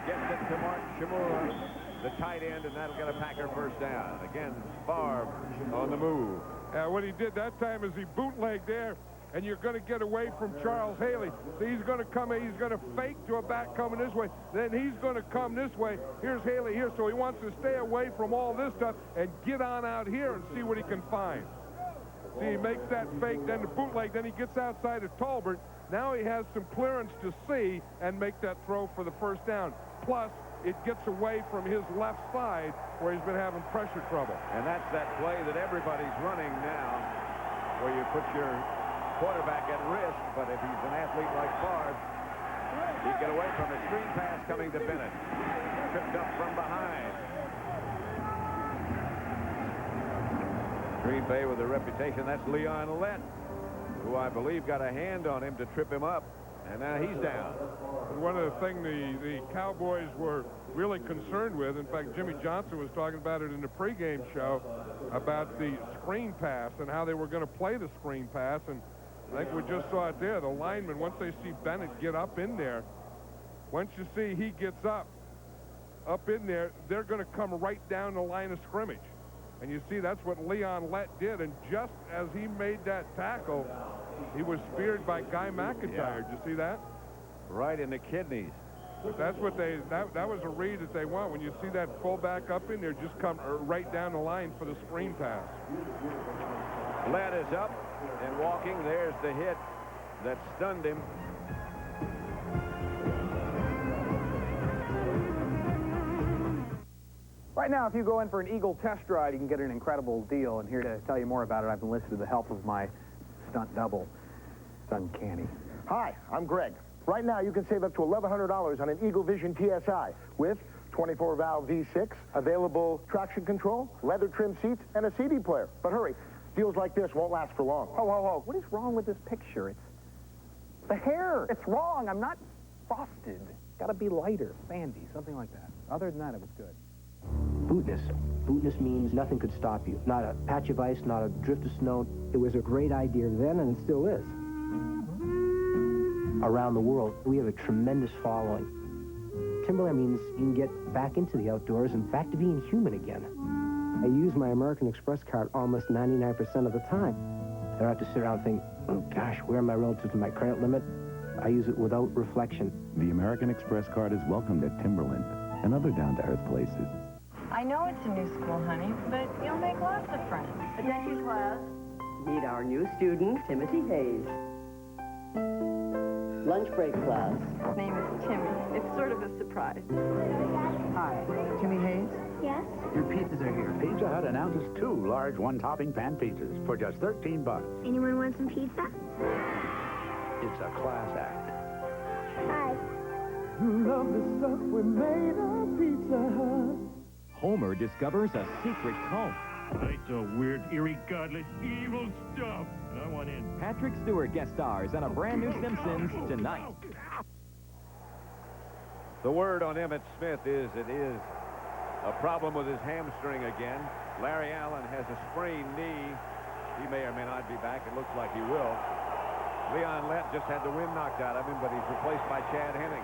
Gets it to Mark Shimura, the tight end, and that'll get a Packer first down. Again, Favre on the move. What he did that time is he bootlegged there, and you're going to get away from Charles Haley. So he's going to come in, he's going to fake to a back coming this way. Then he's going to come this way. Here's Haley here, so he wants to stay away from all this stuff and get on out here and see what he can find. See, he makes that fake, then the bootleg, then he gets outside of Tolbert. Now he has some clearance to see and make that throw for the first down. Plus, it gets away from his left side where he's been having pressure trouble. And that's that play that everybody's running now, where you put your quarterback at risk, but if he's an athlete like Favre, he get away from it. Screen pass coming to Bennett. Tripped up from behind. Green Bay with a reputation. That's Leon Lett, who I believe got a hand on him to trip him up. And now he's down. One of the things the Cowboys were really concerned with, in fact, Jimmy Johnson was talking about it in the pregame show, about the screen pass and how they were going to play the screen pass. And I think we just saw it there. The linemen, once they see Bennett get up in there, once you see he gets up in there, they're going to come right down the line of scrimmage. And you see that's what Leon Lett did. And just as he made that tackle, he was speared by Guy McIntyre. Yeah. Did you see that? Right in the kidneys. But that's what that was a read that they want. When you see that fullback up in there, just come right down the line for the screen pass. Lett is up and walking. There's the hit that stunned him. Right now, if you go in for an Eagle test ride, you can get an incredible deal. And here to tell you more about it, I've enlisted the help of my stunt double. It's uncanny. Hi, I'm Greg. Right now, you can save up to $1,100 on an Eagle Vision TSI with 24-valve V6, available traction control, leather trim seats, and a CD player. But hurry, deals like this won't last for long. Oh, whoa, whoa. What is wrong with this picture? It's the hair. It's wrong. I'm not frosted. Got to be lighter, sandy, something like that. Other than that, it was good. Bootness. Bootness means nothing could stop you. Not a patch of ice, not a drift of snow. It was a great idea then, and it still is. Around the world, we have a tremendous following. Timberland means you can get back into the outdoors and back to being human again. I use my American Express card almost 99% of the time. I don't have to sit around and think, oh gosh, where am I relative to my credit limit? I use it without reflection. The American Express card is welcomed at Timberland and other down-to-earth places. I know it's a new school, honey, but you'll make lots of friends. Attention, class. Meet our new student, Timothy Hayes. Lunch break, class. His name is Timmy. It's sort of a surprise. Hi, Timmy Hayes? Yes? Your pizzas are here. Pizza Hut announces 2 large one-topping pan pizzas for just $13. Anyone want some pizza? It's a class act. Hi. Love the stuff we made on Pizza Hut. Homer discovers a secret cult. It's a weird, eerie, godless, evil stuff. And I want in. Patrick Stewart guest stars on a brand new Simpsons tonight. The word on Emmitt Smith is it is a problem with his hamstring again. Larry Allen has a sprained knee. He may or may not be back. It looks like he will. Leon Lett just had the wind knocked out of him, but he's replaced by Chad Henning.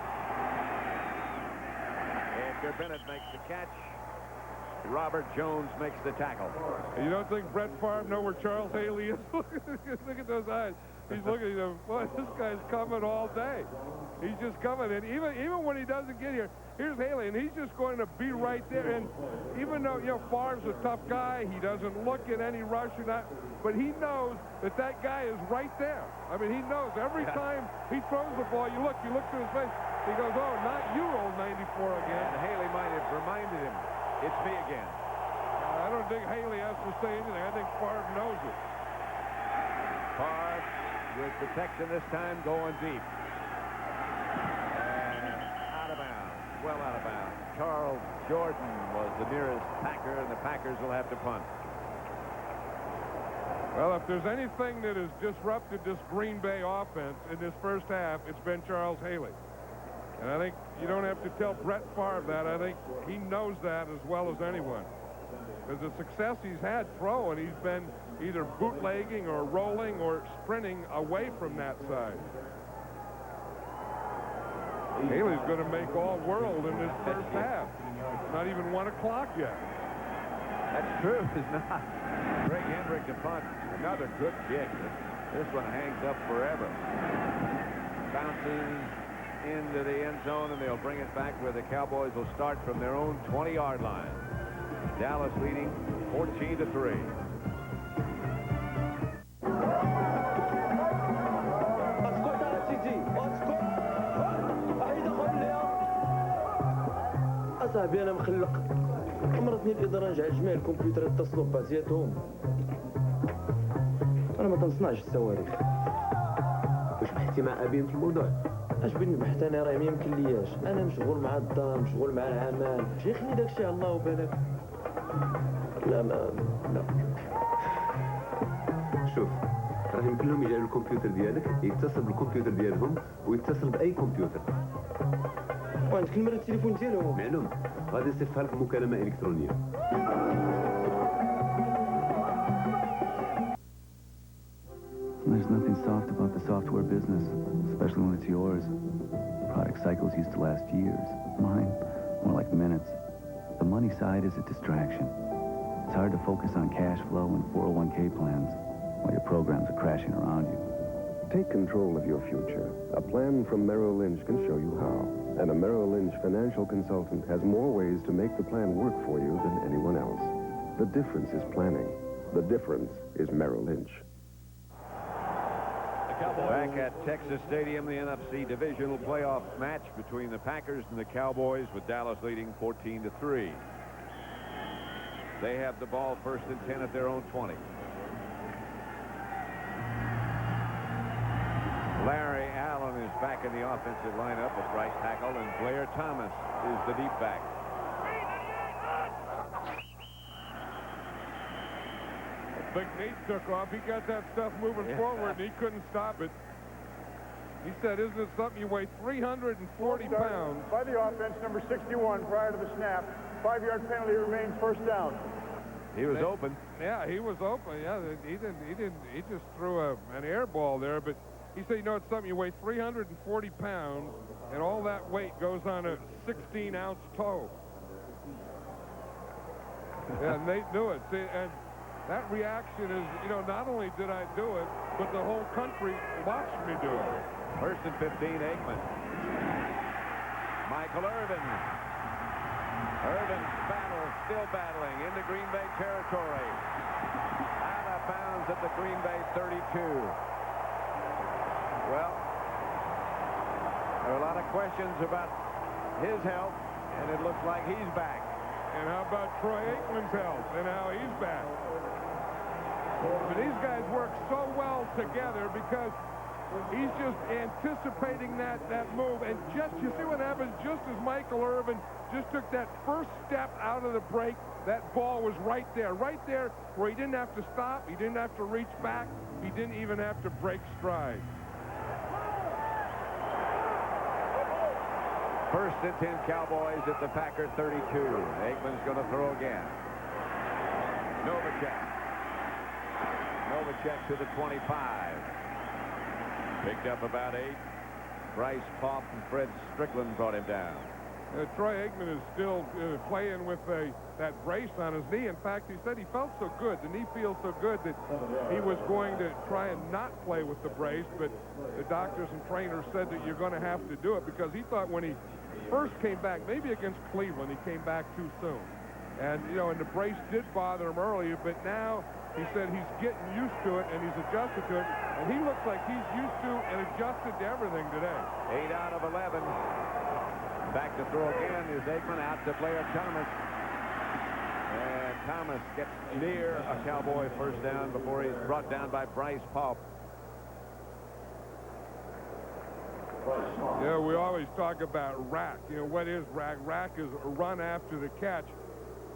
Edgar Bennett makes the catch. Robert Jones makes the tackle. You don't think Brett Favre know where Charles Haley is? Look at those eyes. He's looking at him. Boy, this guy's coming all day. He's just coming. And even when he doesn't get here, here's Haley, and he's just going to be right there. And even though, you know, Favre's a tough guy, he doesn't look at any rush or not, but he knows that that guy is right there. I mean, he knows every time he throws the ball, you look to his face, he goes, oh, not you, old 94 again. And Haley might have reminded him, it's me again. I don't think Haley has to say anything. I think Favre knows it. Favre with protection this time, going deep. And out of bounds. Well out of bounds. Charles Jordan was the nearest Packer, and the Packers will have to punt. Well, if there's anything that has disrupted this Green Bay offense in this first half, it's been Charles Haley. And I think you don't have to tell Brett Favre that. I think he knows that as well as anyone. Because the success he's had throwing, he's been either bootlegging or rolling or sprinting away from that side. Haley's going to make all world in this first half. It's not even 1 o'clock yet. That's true, it's not. Greg Hendrick to punt. Another good kick. This one hangs up forever. Bouncing into the end zone, and they'll bring it back where the Cowboys will start from their own 20-yard line. Dallas leading 14-3. أصاحبي أنا مخلق أمرتني الإدارة نجعل جميع الكمبيوتر يتصلوا ببازياتهم. أنا ما تنصنعش الصواريخ. واش بحثتي مع أبيم في الموضوع؟ اش بني بحث أنا راه ما يمكن لياش. أنا مشغول مع الدار، مشغول مع العمل. ماشي خلي داكشي على الله وبالك. لا لا. شوف راهم كلهم يجعلوا الكمبيوتر ديالك يتصل بالكمبيوتر ديالهم ويتصل بأي كمبيوتر. وعندك نمرة التليفون ديالهم؟ معلوم. غادي نصيفطها لك مكالمة إلكترونية. There's nothing soft about the software business, especially when it's yours. Product cycles used to last years. Mine, more like minutes. The money side is a distraction. It's hard to focus on cash flow and 401k plans while your programs are crashing around you. Take control of your future. A plan from Merrill Lynch can show you how. And a Merrill Lynch financial consultant has more ways to make the plan work for you than anyone else. The difference is planning. The difference is Merrill Lynch. Back at Texas Stadium, the NFC divisional playoff match between the Packers and the Cowboys, with Dallas leading 14-3. They have the ball first and 10 at their own 20. Larry Allen is back in the offensive lineup at right tackle, and Blair Thomas is the deep back. Big Nate took off. He got that stuff moving forward, and he couldn't stop it. He said, isn't it something you weigh 340 pounds? By the offense, number 61, prior to the snap. 5-yard penalty remains first down. He was open. Yeah, he was open. Yeah, he just threw an air ball there, but he said, you know, it's something you weigh 340 pounds, and all that weight goes on a 16-ounce toe. Yeah, and Nate knew it. See, and that reaction is, you know, not only did I do it, but the whole country watched me do it. First and 15, Aikman. Michael Irvin. Irvin still battling into Green Bay territory. Out of bounds at the Green Bay 32. Well, there are a lot of questions about his health, and it looks like he's back. And how about Troy Aikman's health and how he's back? But these guys work so well together because he's just anticipating that move. And just, you see what happens? Just as Michael Irvin just took that first step out of the break, that ball was right there where he didn't have to stop, he didn't have to reach back, he didn't even have to break stride. First and 10 Cowboys at the Packer 32. Aikman's going to throw again. Novacek. Novacek to the 25. Picked up about 8. Bryce Popp and Fred Strickland brought him down. Troy Aikman is still playing with that brace on his knee. In fact, he said he felt so good. The knee feels so good that he was going to try and not play with the brace, but the doctors and trainers said that you're going to have to do it because he thought when he first came back, maybe against Cleveland, he came back too soon. And, you know, and the brace did bother him earlier, but now he said he's getting used to it and he's adjusted to it. And he looks like he's used to and adjusted to everything today. 8 out of 11. Back to throw again is Aikman, out to Blair Thomas. And Thomas gets near a Cowboy first down before he's brought down by Bryce Popp. Yeah, we always talk about rack. You know, what is rack? Rack is a run after the catch.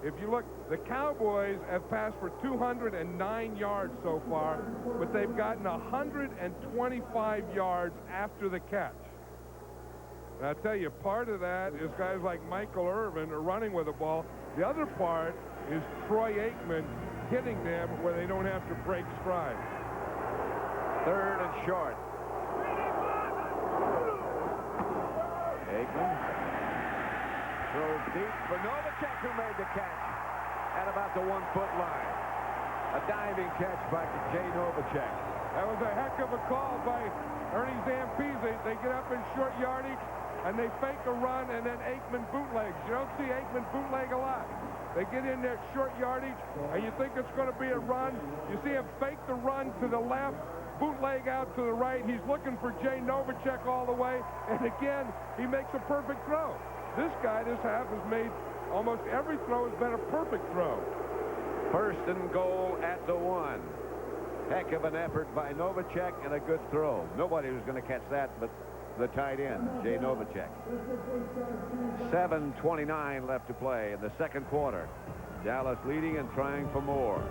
If you look, the Cowboys have passed for 209 yards so far, but they've gotten 125 yards after the catch. And I tell you, part of that is guys like Michael Irvin are running with the ball. The other part is Troy Aikman hitting them where they don't have to break stride. Third and short. Aikman throws deep for Novacek, who made the catch at about the 1-foot line. A diving catch by Jay Novacek. That was a heck of a call by Ernie Zampese. They get up in short yardage, and they fake a run, and then Aikman bootlegs. You don't see Aikman bootleg a lot. They get in there short yardage, and you think it's going to be a run. You see him fake the run to the left, bootleg out to the right. He's looking for Jay Novacek all the way, and again, he makes a perfect throw. This guy this half has made almost every throw has been a perfect throw. First and goal at the 1. Heck of an effort by Novacek and a good throw. Nobody was going to catch that but the tight end, Jay Novacek. 7:29 left to play in the second quarter. Dallas leading and trying for more.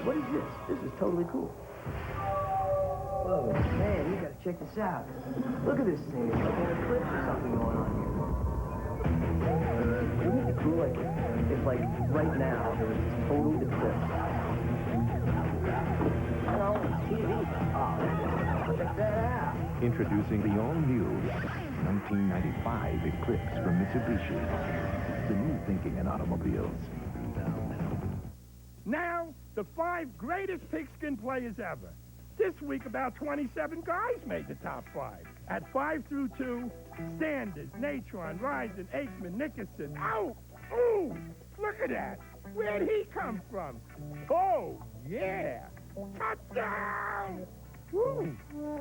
What is this? This is totally cool. Whoa, man, you gotta check this out. Look at this thing. It's like an eclipse or something going on here. Wouldn't it be cool if like right now there was this total eclipse? Oh, TV. Oh, check that out. Introducing the all-new 1995 Eclipse from Mitsubishi. The new thinking in automobiles. Now, the 5 greatest pigskin players ever. This week, about 27 guys made the top 5. At 5 through 2, Sanders, Natron, Risen, Aikman, Nickerson. Ow! Ooh! Look at that! Where'd he come from? Oh, yeah! Touchdown! Woo!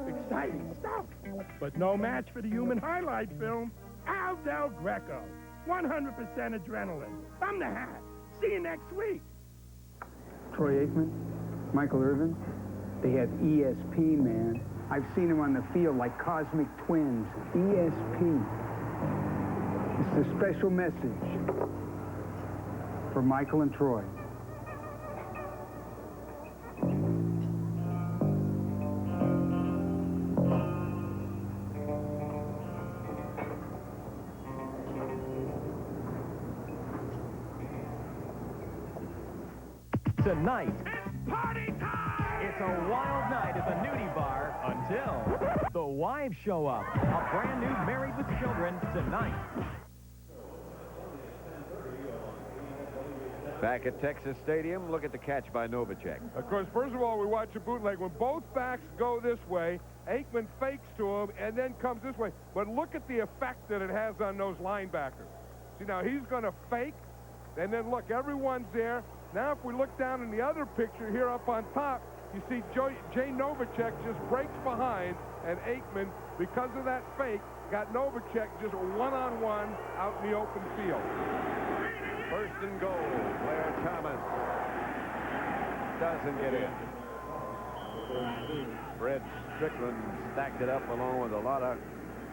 Exciting stuff. But no match for the human highlight film, Al Del Greco. 100% adrenaline. From the hat. See you next week. Troy Aikman, Michael Irvin, they have ESP, man. I've seen them on the field like cosmic twins. ESP. It's a special message for Michael and Troy. Tonight, party time! It's a wild night at the nudie bar until the wives show up. A brand new Married with Children tonight. Back at Texas Stadium, look at the catch by Novacek. Of course, first of all, we watch a bootleg. When both backs go this way, Aikman fakes to him and then comes this way. But look at the effect that it has on those linebackers. See, now he's going to fake, and then look, everyone's there. Now, if we look down in the other picture here up on top, you see Jay Novacek just breaks behind, and Aikman, because of that fake, got Novacek just one-on-one out in the open field. First and goal, Blair Thomas doesn't get in. Fred Strickland stacked it up along with a lot of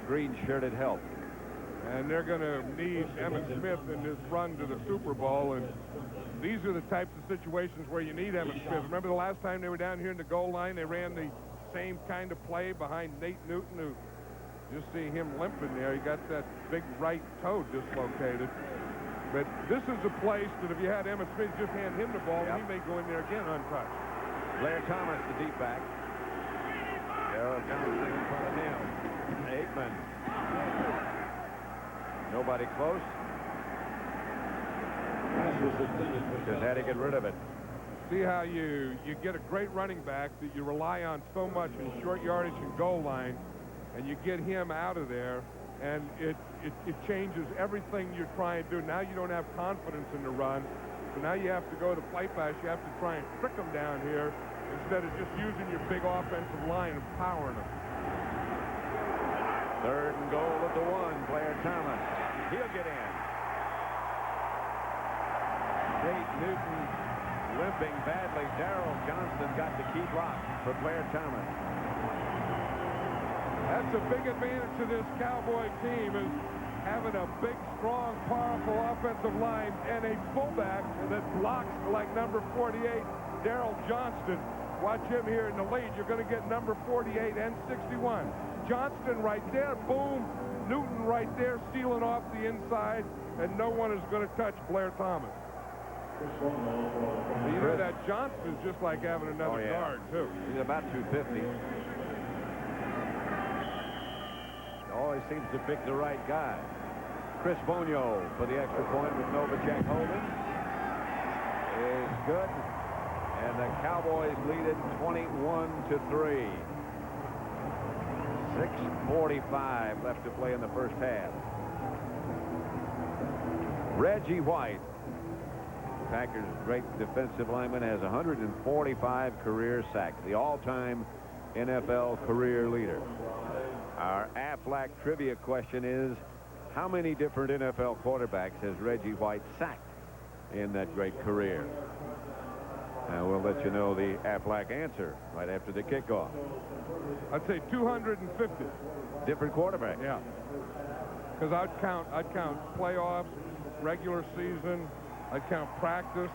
green-shirted help. And they're going to need Emmitt Smith in this run to the Super Bowl, and these are the types of situations where you need Emmitt Smith. Remember the last time they were down here in the goal line, they ran the same kind of play behind Nate Newton, who just see him limping there. He got that big right toe dislocated. But this is a place that if you had Emmitt Smith, just hand him the ball, and he may go in there again untouched. Blair Thomas, the deep back. Darrell Johnson in front of him. Aikman. Nobody close. Just had to get rid of it. See how you get a great running back that you rely on so much in short yardage and goal line, and you get him out of there, and it changes everything you're trying to do. Now you don't have confidence in the run, so now you have to go to play pass. You have to try and trick them down here instead of just using your big offensive line and powering them. 3rd and goal at the 1. Blair Thomas. He'll get in. Nate Newton limping badly. Darrell Johnston got the key block for Blair Thomas. That's a big advantage to this Cowboy team, is having a big, strong, powerful offensive line and a fullback that blocks like number 48, Darrell Johnston. Watch him here in the lead. You're going to get number 48 and 61. Johnston right there, boom. Newton right there sealing off the inside, and no one is going to touch Blair Thomas. You know that Johnston's just like having another guard, too. He's about 250. Always seems to pick the right guy. Chris Bonio for the extra point with Novacek holding. Is good. And the Cowboys lead it 21-3. 6:45 left to play in the first half. Reggie White, Packers' great defensive lineman, has 145 career sacks, the all-time NFL career leader. Our Aflac trivia question is, how many different NFL quarterbacks has Reggie White sacked in that great career? And we'll let you know the Aflac answer right after the kickoff. I'd say 250. Different quarterback. Yeah. Because I'd count playoffs, regular season. I'd count practice.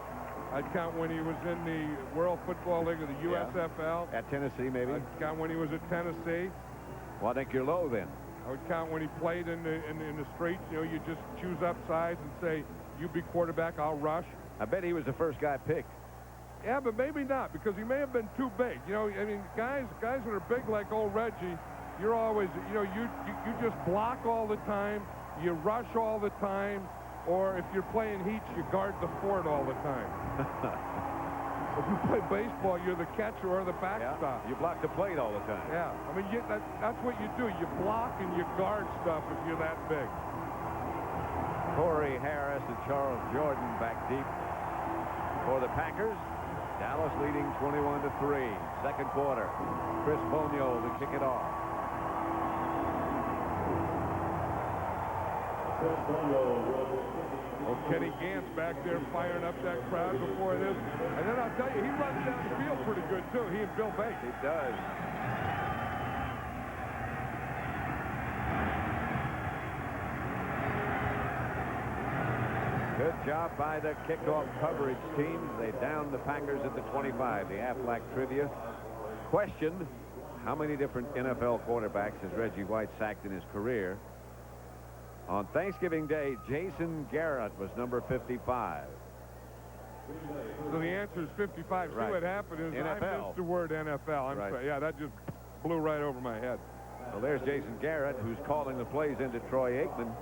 I'd count when he was in the World Football League or the USFL. At Tennessee, maybe. I'd count when he was at Tennessee. Well, I think you're low then. I would count when he played in the streets. You know, you just choose up sides and say, you be quarterback, I'll rush. I bet he was the first guy picked. Yeah, but maybe not, because he may have been too big. You know, I mean, guys that are big like old Reggie, you're always, you know, you just block all the time, you rush all the time, or if you're playing heats, you guard the fort all the time. If you play baseball, you're the catcher or the backstop. You block the plate all the time. Yeah, I mean, that's what you do. You block and you guard stuff if you're that big. Corey Harris and Charles Jordan back deep for the Packers. Dallas leading 21-3. Second quarter. Chris Bonio to kick it off. Well, Kenny Gantz back there firing up that crowd before this. And then I'll tell you, he runs down the field pretty good, too. He and Bill Bates. He does. Good job by the kickoff coverage team. They downed the Packers at the 25. The Aflac trivia question, how many different NFL quarterbacks has Reggie White sacked in his career? On Thanksgiving Day, Jason Garrett was number 55. So the answer is 55. Right. See what happened is NFL. I missed the word NFL. I'm sorry. Yeah, that just blew right over my head. Well, there's Jason Garrett, who's calling the plays into Troy Aikman.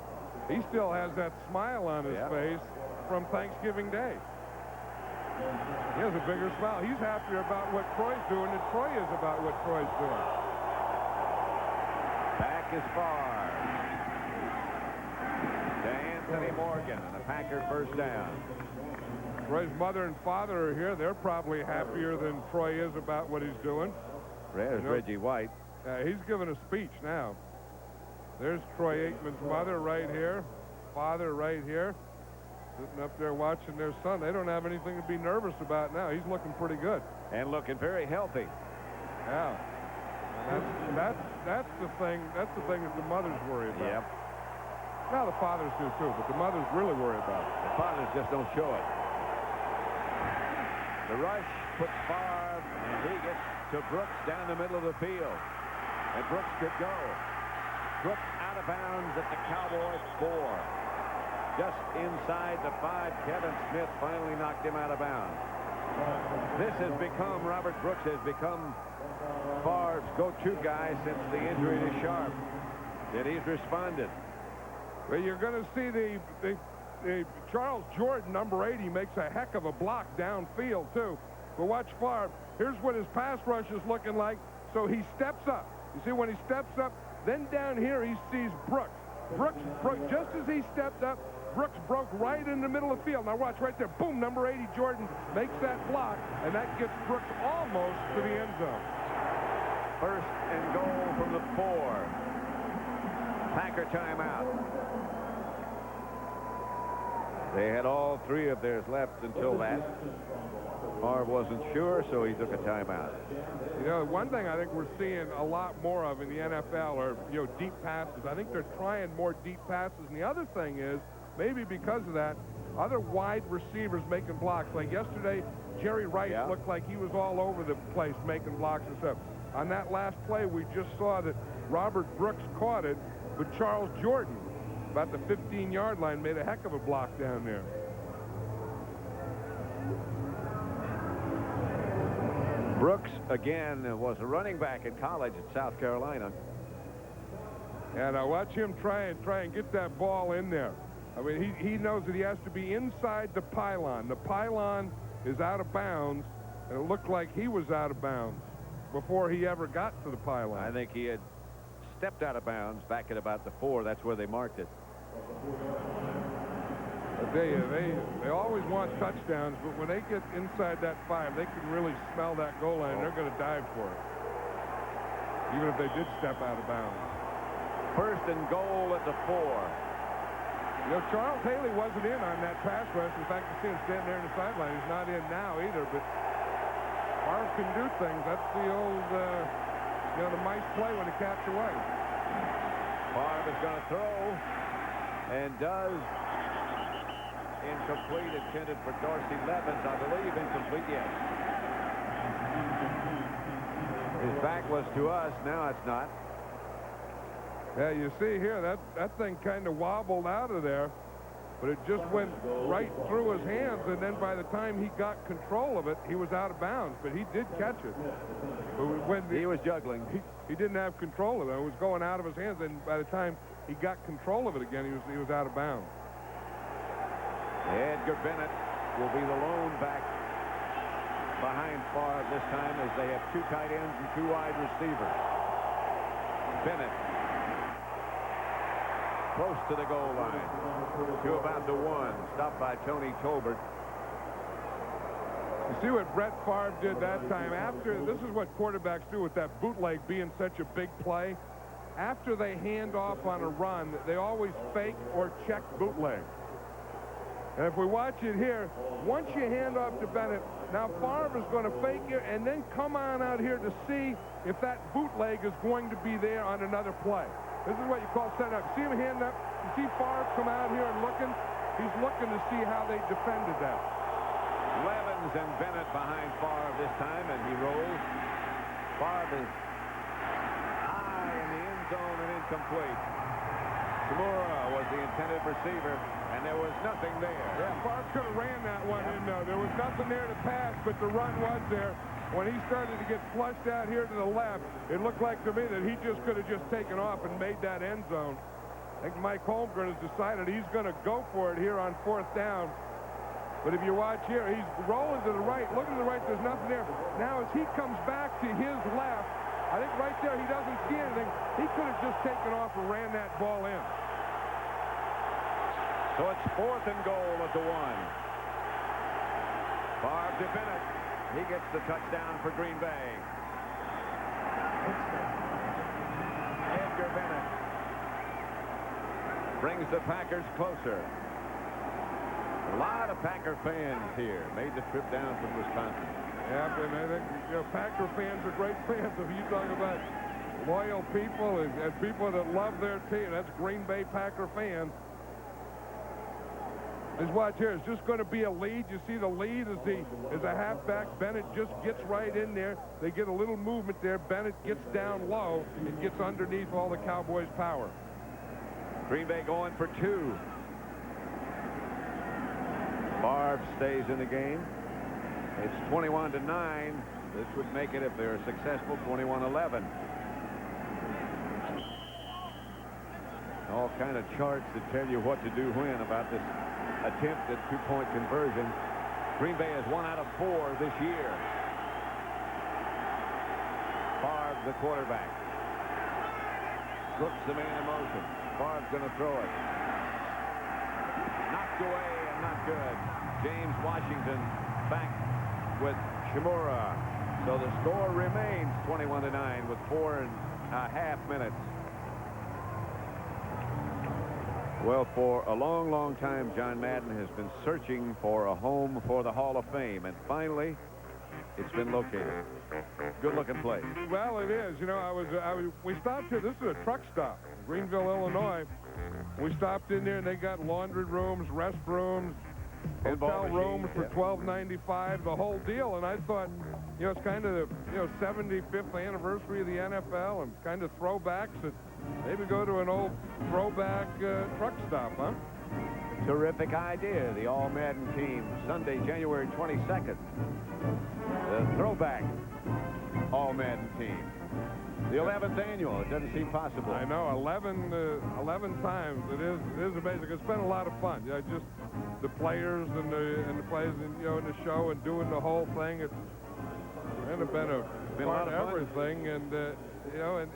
He still has that smile on his face from Thanksgiving Day. He has a bigger smile. He's happier about what Troy's doing than Troy is about what Troy's doing. Back is far. To Anthony Morgan, and the Packer first down. Troy's mother and father are here. They're probably happier than Troy is about what he's doing. There's Reggie White. He's giving a speech now. There's Troy Aikman's mother right here, father right here, sitting up there watching their son. They don't have anything to be nervous about now. He's looking pretty good. And looking very healthy. Yeah. That's the thing. That's the thing that the mothers worry about. Yep. Now the fathers do too, but the mothers really worry about it. The fathers just don't show it. The rush puts Favre, and he gets to Brooks down the middle of the field. And Brooks could go. Brooks out of bounds at the Cowboys 4. Just inside the 5, Kevin Smith finally knocked him out of bounds. This has become, Robert Brooks has become Favre's go-to guy since the injury to Sharp. And he's responded. Well, you're going to see the Charles Jordan, number 80, makes a heck of a block downfield, too. But watch Favre. Here's what his pass rush is looking like. So he steps up. You see, when he steps up, then down here he sees Brooks. Brooks broke just as he stepped up. Brooks broke right in the middle of the field. Now watch right there. Boom, number 80, Jordan, makes that block, and that gets Brooks almost to the end zone. First and goal from the 4. Packer timeout. They had all 3 of theirs left until that. Favre wasn't sure, so he took a timeout. You know, one thing I think we're seeing a lot more of in the NFL are, you know, deep passes. I think they're trying more deep passes. And the other thing is, maybe because of that, other wide receivers making blocks. Like yesterday, Jerry Rice looked like he was all over the place making blocks and stuff. On that last play, we just saw that Robert Brooks caught it, but Charles Jordan, about the 15-yard line, made a heck of a block down there. Brooks, again, was a running back in college at South Carolina. And I watch him try and get that ball in there. I mean, he knows that he has to be inside the pylon. The pylon is out of bounds, and it looked like he was out of bounds before he ever got to the pylon. I think he had stepped out of bounds back at about the 4. That's where they marked it. They always want touchdowns, but when they get inside that 5, they can really smell that goal line. They're going to dive for it, even if they did step out of bounds. First and goal at the 4. You know, Charles Haley wasn't in on that pass rush. In fact, you see him standing there on the sideline. He's not in now either, but Favre can do things. That's the old, you know, the mice play when the cat's away. Favre is going to throw, and does. Incomplete, intended for Dorsey Levens, I believe. Incomplete, yes. His back was to us. Now it's not. Yeah, you see here, that thing kind of wobbled out of there, but it just went right through his hands, and then by the time he got control of it, he was out of bounds, but he did catch it. But when he was juggling. He didn't have control of it. It was going out of his hands, and by the time he got control of it again, he was out of bounds. Edgar Bennett will be the lone back behind Favre this time, as they have 2 tight ends and 2 wide receivers. Bennett close to the goal line, to about the 1, stopped by Tony Tolbert. You see what Brett Favre did that time? This is what quarterbacks do with that bootleg being such a big play. After they hand off on a run, they always fake or check bootleg. And if we watch it here, once you hand off to Bennett, now Favre is going to fake it and then come on out here to see if that bootleg is going to be there on another play. This is what you call setting up. See him hand up? You see Favre come out here and looking? He's looking to see how they defended that. Levens and Bennett behind Favre this time, and he rolls. Favre is high in the end zone and incomplete. Kimura was the intended receiver, and there was nothing there. Yeah, Favre could have ran that one in, though. There was nothing there to pass, but the run was there. When he started to get flushed out here to the left, it looked like to me that he just could have just taken off and made that end zone. I think Mike Holmgren has decided he's going to go for it here on 4th down. But if you watch here, he's rolling to the right. Looking to the right, there's nothing there. Now, as he comes back to his left, I think right there he doesn't see anything. He could have just taken off and ran that ball in. So it's 4th and goal at the 1. Favre to Bennett. He gets the touchdown for Green Bay. Edgar Bennett brings the Packers closer. A lot of Packer fans here made the trip down from Wisconsin. Yeah, and I think, you know, Packer fans are great fans. If you talk about loyal people and people that love their team, that's Green Bay Packer fans. Just watch here. It's just going to be a lead. You see the lead is a halfback. Bennett just gets right in there. They get a little movement there. Bennett gets down low and gets underneath all the Cowboys' power. Green Bay going for 2. Favre stays in the game. It's 21-9. This would make it, if they're successful, 21-11. All kind of charts that tell you what to do when about this attempt at 2-point conversion. Green Bay is 1 out of 4 this year. Favre, the quarterback. Brooks, the man in motion. Favre's going to throw it. Knocked away and not good. James Washington back with Shimura. So the score remains 21-9 with 4.5 minutes. Well, for a long, long time, John Madden has been searching for a home for the Hall of Fame, and finally, it's been located. Good-looking place. Well, it is. You know, we stopped here. This is a truck stop, Greenville, Illinois. We stopped in there, and they got laundry rooms, restrooms, hotel rooms for $12.95, the whole deal. And I thought, you know, it's kind of the 75th anniversary of the NFL, and kind of throwbacks that maybe go to an old throwback truck stop, huh? Terrific idea. The All-Madden team, Sunday, January 22nd. The throwback All-Madden team. The 11th annual. It doesn't seem possible. I know, 11 times. It is amazing. It's been a lot of fun. You know, just the players and the players, and you know, in the show and doing the whole thing. It's kind of been a part of everything, and you know,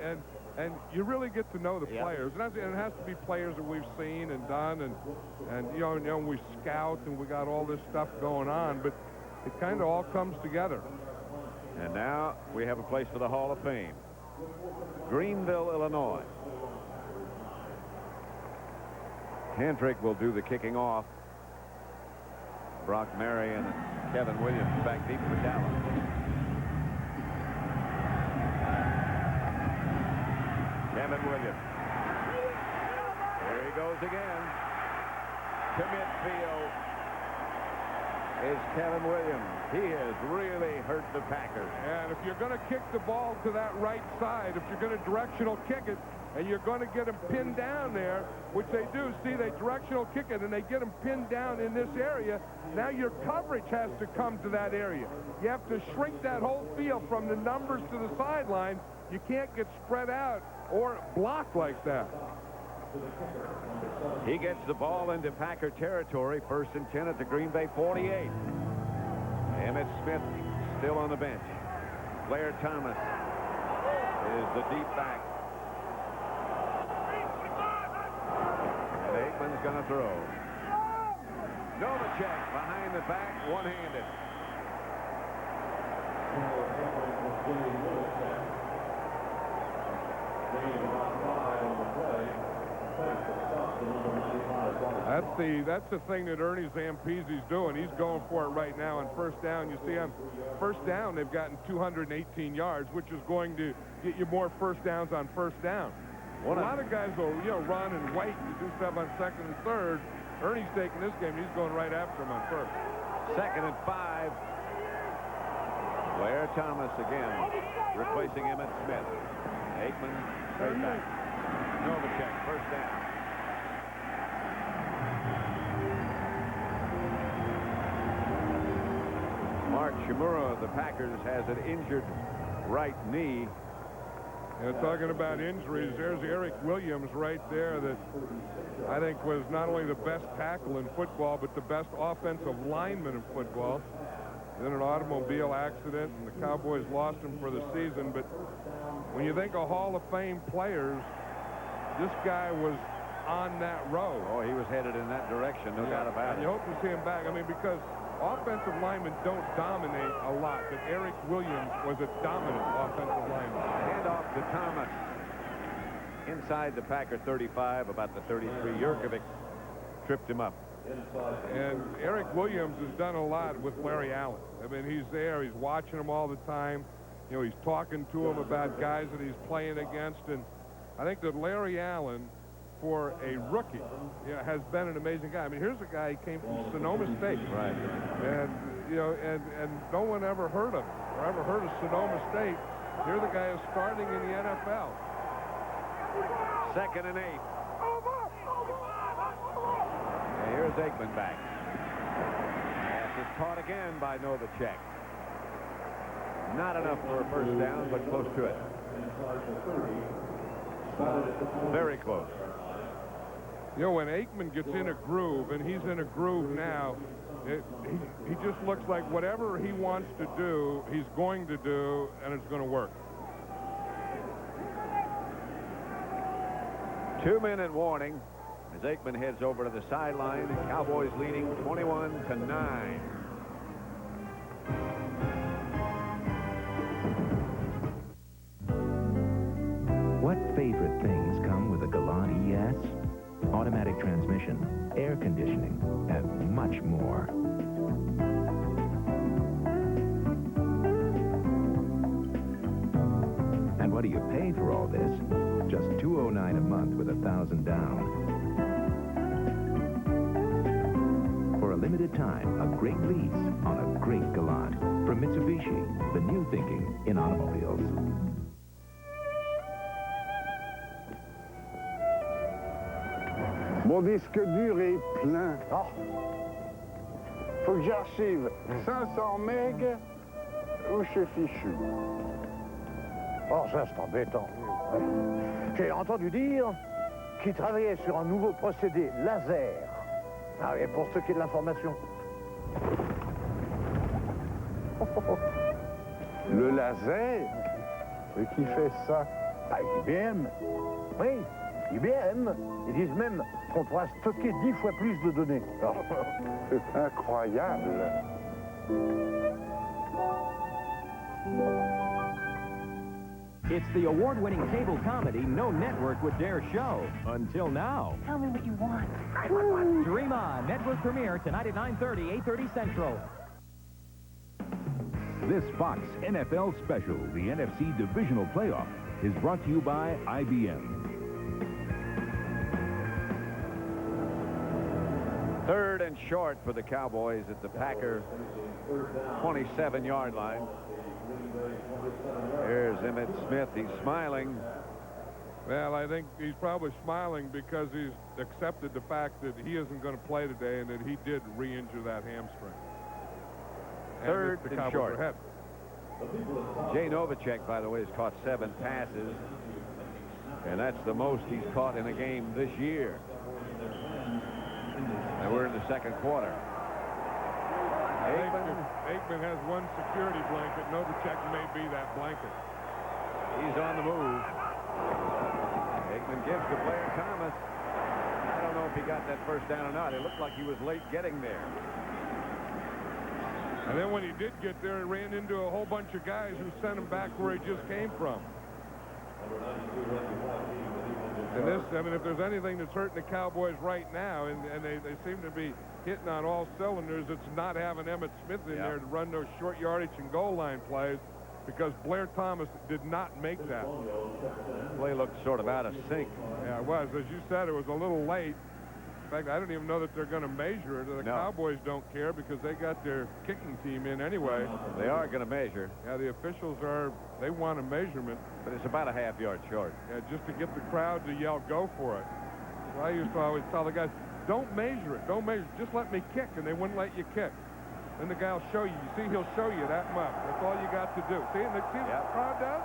and you really get to know the players. And it has to be players that we've seen and done, and you know, we scout and we got all this stuff going on, but it kind of all comes together. And now we have a place for the Hall of Fame. Greenville, Illinois. Handrick will do the kicking off. Brock Marion and Kevin Williams back deep for Dallas. Kevin Williams. Here he goes again. To midfield is Kevin Williams. He has really hurt the Packers. And if you're going to kick the ball to that right side, if you're going to directional kick it, and you're going to get them pinned down there, which they do. See, they directional kick it, and they get them pinned down in this area. Now your coverage has to come to that area. You have to shrink that whole field from the numbers to the sideline. You can't get spread out or blocked like that. He gets the ball into Packer territory. 1st and 10 at the Green Bay 48. Emmitt Smith still on the bench. Blair Thomas is the deep back. And Aikman's going to throw. Novacek behind the back, one-handed. That's the thing that Ernie Zampese's doing. He's going for it right now on 1st down. You see on 1st down, they've gotten 218 yards, which is going to get you more 1st downs on 1st down. A lot of guys will, you know, run and wait to do stuff on 2nd and 3rd. Ernie's taking this game. He's going right after him on 1st. 2nd and 5. Blair Thomas again, replacing Emmitt Smith. Aikman straight back. Novacek, 1st down. Mark Shimura of the Packers has an injured right knee. And talking about injuries, there's Eric Williams right there that I think was not only the best tackle in football, but the best offensive lineman in football. Then an automobile accident, and the Cowboys lost him for the season. But when you think of Hall of Fame players, this guy was on that road. Oh, he was headed in that direction, no doubt about it. You hope to see him back. I mean, because offensive linemen don't dominate a lot, but Eric Williams was a dominant offensive lineman. Hand off to Thomas. Inside the Packer 35, about the 33. Jurkovic tripped him up. And Eric Williams has done a lot with Larry Allen. I mean, he's there. He's watching him all the time. You know, he's talking to him about guys that he's playing against. And I think that Larry Allen for a rookie, has been an amazing guy. I mean, here's a guy who came from Sonoma State. Right. And, and no one ever heard of him or ever heard of Sonoma State. Here the guy is starting in the NFL. 2nd and 8. And here's Aikman back. Pass is caught again by Novacek. Not enough for a first down, but close to it. Very close. When Aikman gets in a groove, and he's in a groove now, he just looks like whatever he wants to do, he's going to do, and it's going to work. 2-minute warning as Aikman heads over to the sideline. Cowboys leading 21-9. What favorite things come with a Galant ES? Automatic transmission, air conditioning, and much more. And what do you pay for all this? Just $209 a month with $1,000 down. For a limited time, a great lease on a great Galant. From Mitsubishi, the new thinking in automobiles. Mon disque dur est plein. Oh. Faut que j'archive 500 meg ou je suis fichu. Oh, ça, c'est embêtant. J'ai entendu dire qu'il travaillait sur un nouveau procédé laser. Ah oui, pour ce qui est de l'information. Le laser? Et qui fait ça? Ah, IBM. Oui, IBM. Ils disent même qu'on pourra stocker 10 fois plus de données. C'est incroyable. It's the award-winning cable comedy no network would dare show. Until now. Tell me what you want. Dream On. Network premiere tonight at 9:30, 8:30 Central. This Fox NFL special, the NFC Divisional Playoff, is brought to you by IBM. 3rd and short for the Cowboys at the Packer 27-yard line. There's Emmitt Smith. He's smiling. Well, I think he's probably smiling because he's accepted the fact that he isn't going to play today and that he did re-injure that hamstring. 3rd the and Cowboys short. are ahead. Jay Novacek, by the way, has caught 7 passes, and that's the most he's caught in a game this year. And we're in the 2nd quarter. Aikman has one security blanket. Novacek may be that blanket. He's on the move. Aikman gives to Blair Thomas. I don't know if he got that first down or not. It looked like he was late getting there. And then when he did get there, he ran into a whole bunch of guys who sent him back where he just came from. And this, I mean, if there's anything that's hurting the Cowboys right now, and they seem to be hitting on all cylinders, it's not having Emmitt Smith in there to run those short yardage and goal line plays, because Blair Thomas did not make that. Play looked sort of out of sync. Yeah, it was. As you said, it was a little late. In fact, I don't even know that they're going to measure it. The Cowboys don't care because they got their kicking team in anyway. They are going to measure. Yeah, the officials they want a measurement. But it's about a half-yard short. Yeah, just to get the crowd to yell, go for it. So I used to always tell the guys, don't measure it. Don't measure it. Just let me kick, and they wouldn't let you kick. Then the guy will show you. You see, he'll show you that much. That's all you got to do. See, what the crowd does?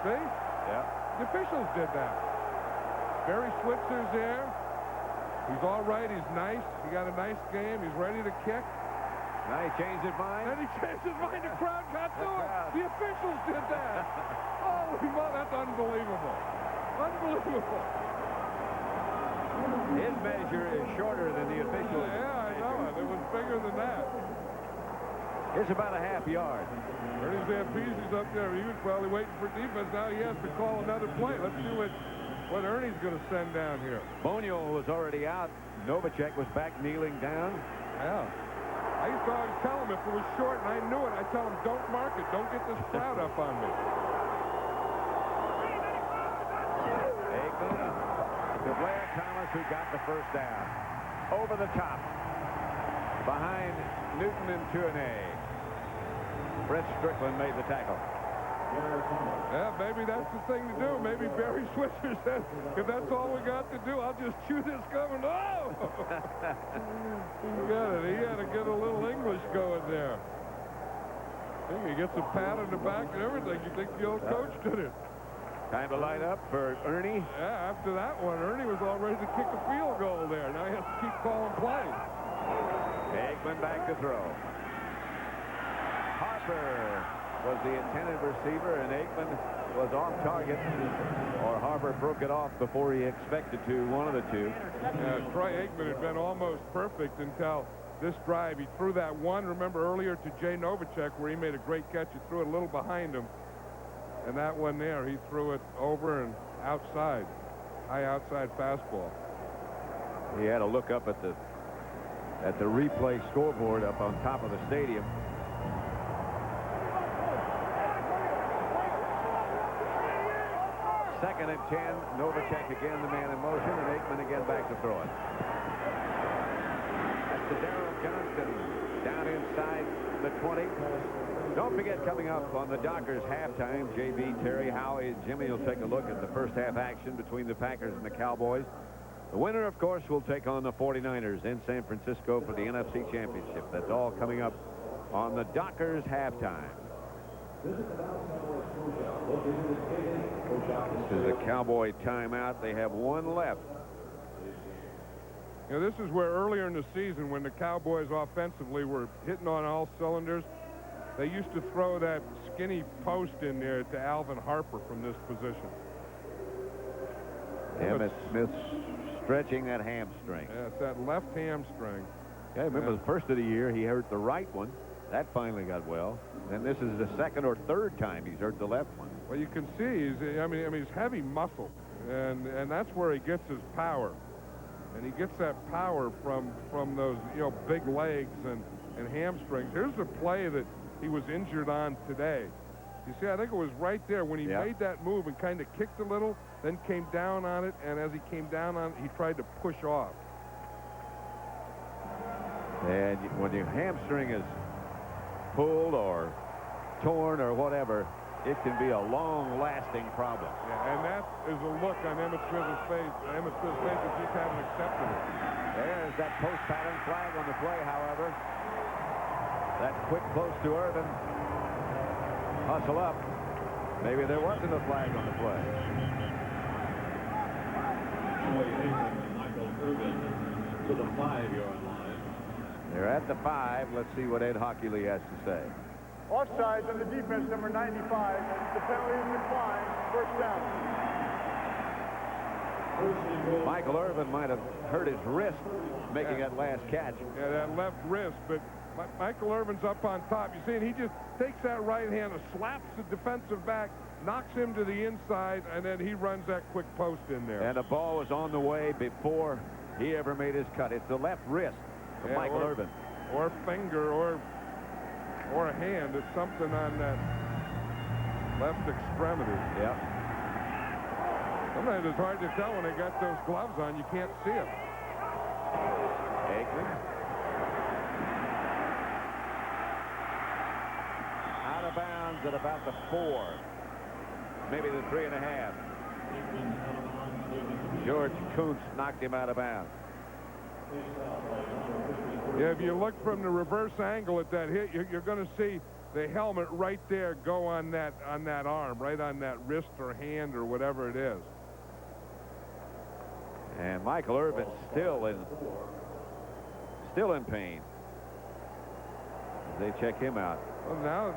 See? Yeah. The officials did that. Barry Switzer's there. He's all right. He's nice. He got a nice game. He's ready to kick. Now he changed his mind. And he changed his mind. The crowd got to it. The officials did that. Oh, that's unbelievable. Unbelievable. His measure is shorter than the officials. Yeah, I know it. It was bigger than that. It's about a half yard. Ernie Zampese's up there. He was probably waiting for defense. Now he has to call another play. Let's see what Ernie's going to send down here. Bonio was already out. Novacek was back kneeling down. Yeah. I used to always tell him if it was short, and I knew it, I'd tell him, don't mark it. Don't get this crowd up on me. Aikman to Blair who got the first down. Over the top. Behind Newton and Tuanay. Brett Strickland made the tackle. Yeah, maybe that's the thing to do. Maybe Barry Switzer said, if that's all we got to do, I'll just chew this gum and oh! He had to get a little English going there. I think he gets a pat on the back and everything. You think the old coach did it. Time to light up for Ernie. Yeah, after that one, Ernie was all ready to kick a field goal there. Now he has to keep calling plays. Aikman back to throw. Harper was the intended receiver, and Aikman was off target, or Harper broke it off before he expected to, one of the two. Troy Aikman had been almost perfect until this drive. He threw that one, remember earlier, to Jay Novacek, where he made a great catch. He threw it a little behind him. And that one there, he threw it over and outside. High outside fastball. He had to look up at the replay scoreboard up on top of the stadium. Second and 10. Novacek again, the man in motion, and Aikman again back to throw it. That's to Darrell Johnston down inside the 20. Don't forget, coming up on the Dockers halftime, JB, Terry, Howie, and Jimmy will take a look at the first half action between the Packers and the Cowboys. The winner, of course, will take on the 49ers in San Francisco for the NFC Championship. That's all coming up on the Dockers halftime. This is a Cowboy timeout. They have one left. You know, this is where earlier in the season, when the Cowboys offensively were hitting on all cylinders, they used to throw that skinny post in there to Alvin Harper from this position. Emmitt Smith stretching that hamstring. Yeah, it's that left hamstring. Yeah, remember the first of the year, he hurt the right one. That finally got well. And this is the second or third time he's hurt the left one. Well, you can see he's heavy muscle, and that's where he gets his power. And he gets that power from those big legs and hamstrings. Here's the play that he was injured on today. You see, I think it was right there when he made that move and kind of kicked a little, then came down on it, and as he came down on it, he tried to push off. And when your hamstring is pulled or torn or whatever, it can be a long-lasting problem. Yeah, and that is a look on Emmitt Smith's face. Emmitt Smith's face is just haven't accepted it. There's that post-pattern flag on the play, however. That quick close to Irvin. Hustle up. Maybe there wasn't a flag on the play. Michael Irvin to the 5-yard line. They're at the 5. Let's see what Ed Hockley has to say. Offsides on the defense, number 95. The penalty is declined. First down. Michael Irvin might have hurt his wrist making that last catch. Yeah, that left wrist, but Michael Irvin's up on top. You see, and he just takes that right hand and slaps the defensive back, knocks him to the inside, and then he runs that quick post in there. And the ball was on the way before he ever made his cut. It's the left wrist of Michael Irvin. Or finger, or a hand. It's something on that left extremity. Yeah. Sometimes it's hard to tell when they got those gloves on. You can't see them. Aikman. Out of bounds at about the 4. Maybe the 3.5. George Kuntz knocked him out of bounds. Yeah, if you look from the reverse angle at that hit, you're going to see the helmet right there go on that arm, right on that wrist or hand or whatever it is. And Michael Irvin still in pain. They check him out. Well, now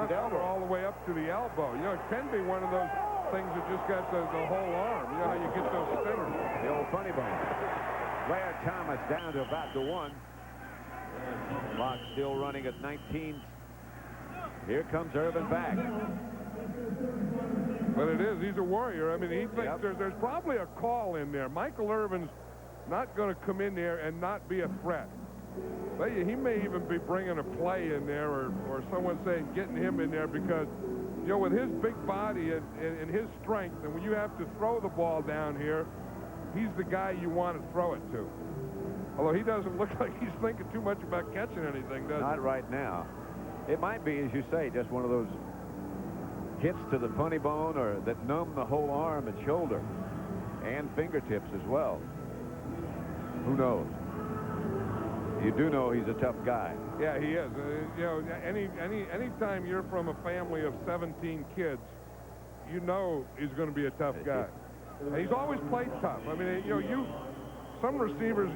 they're all the way up to the elbow. You know, it can be one of those things that just got the whole arm. You know how you get those spinners. The old funny bone. Blair Thomas down to about the 1. Clock still running at 19. Here comes Irvin back. But it is. He's a warrior. I mean, he thinks there's probably a call in there. Michael Irvin's not going to come in there and not be a threat. But he may even be bringing a play in there, or someone saying getting him in there, because, with his big body and his strength, and when you have to throw the ball down here, he's the guy you want to throw it to. Although he doesn't look like he's thinking too much about catching anything, does he? Not right now. It might be, as you say, just one of those hits to the funny bone or that numb the whole arm and shoulder and fingertips as well. Who knows? You do know he's a tough guy. Yeah, he is. You know, anytime you're from a family of 17 kids, you know he's going to be a tough guy. And he's always played tough. I mean, you know, some receivers,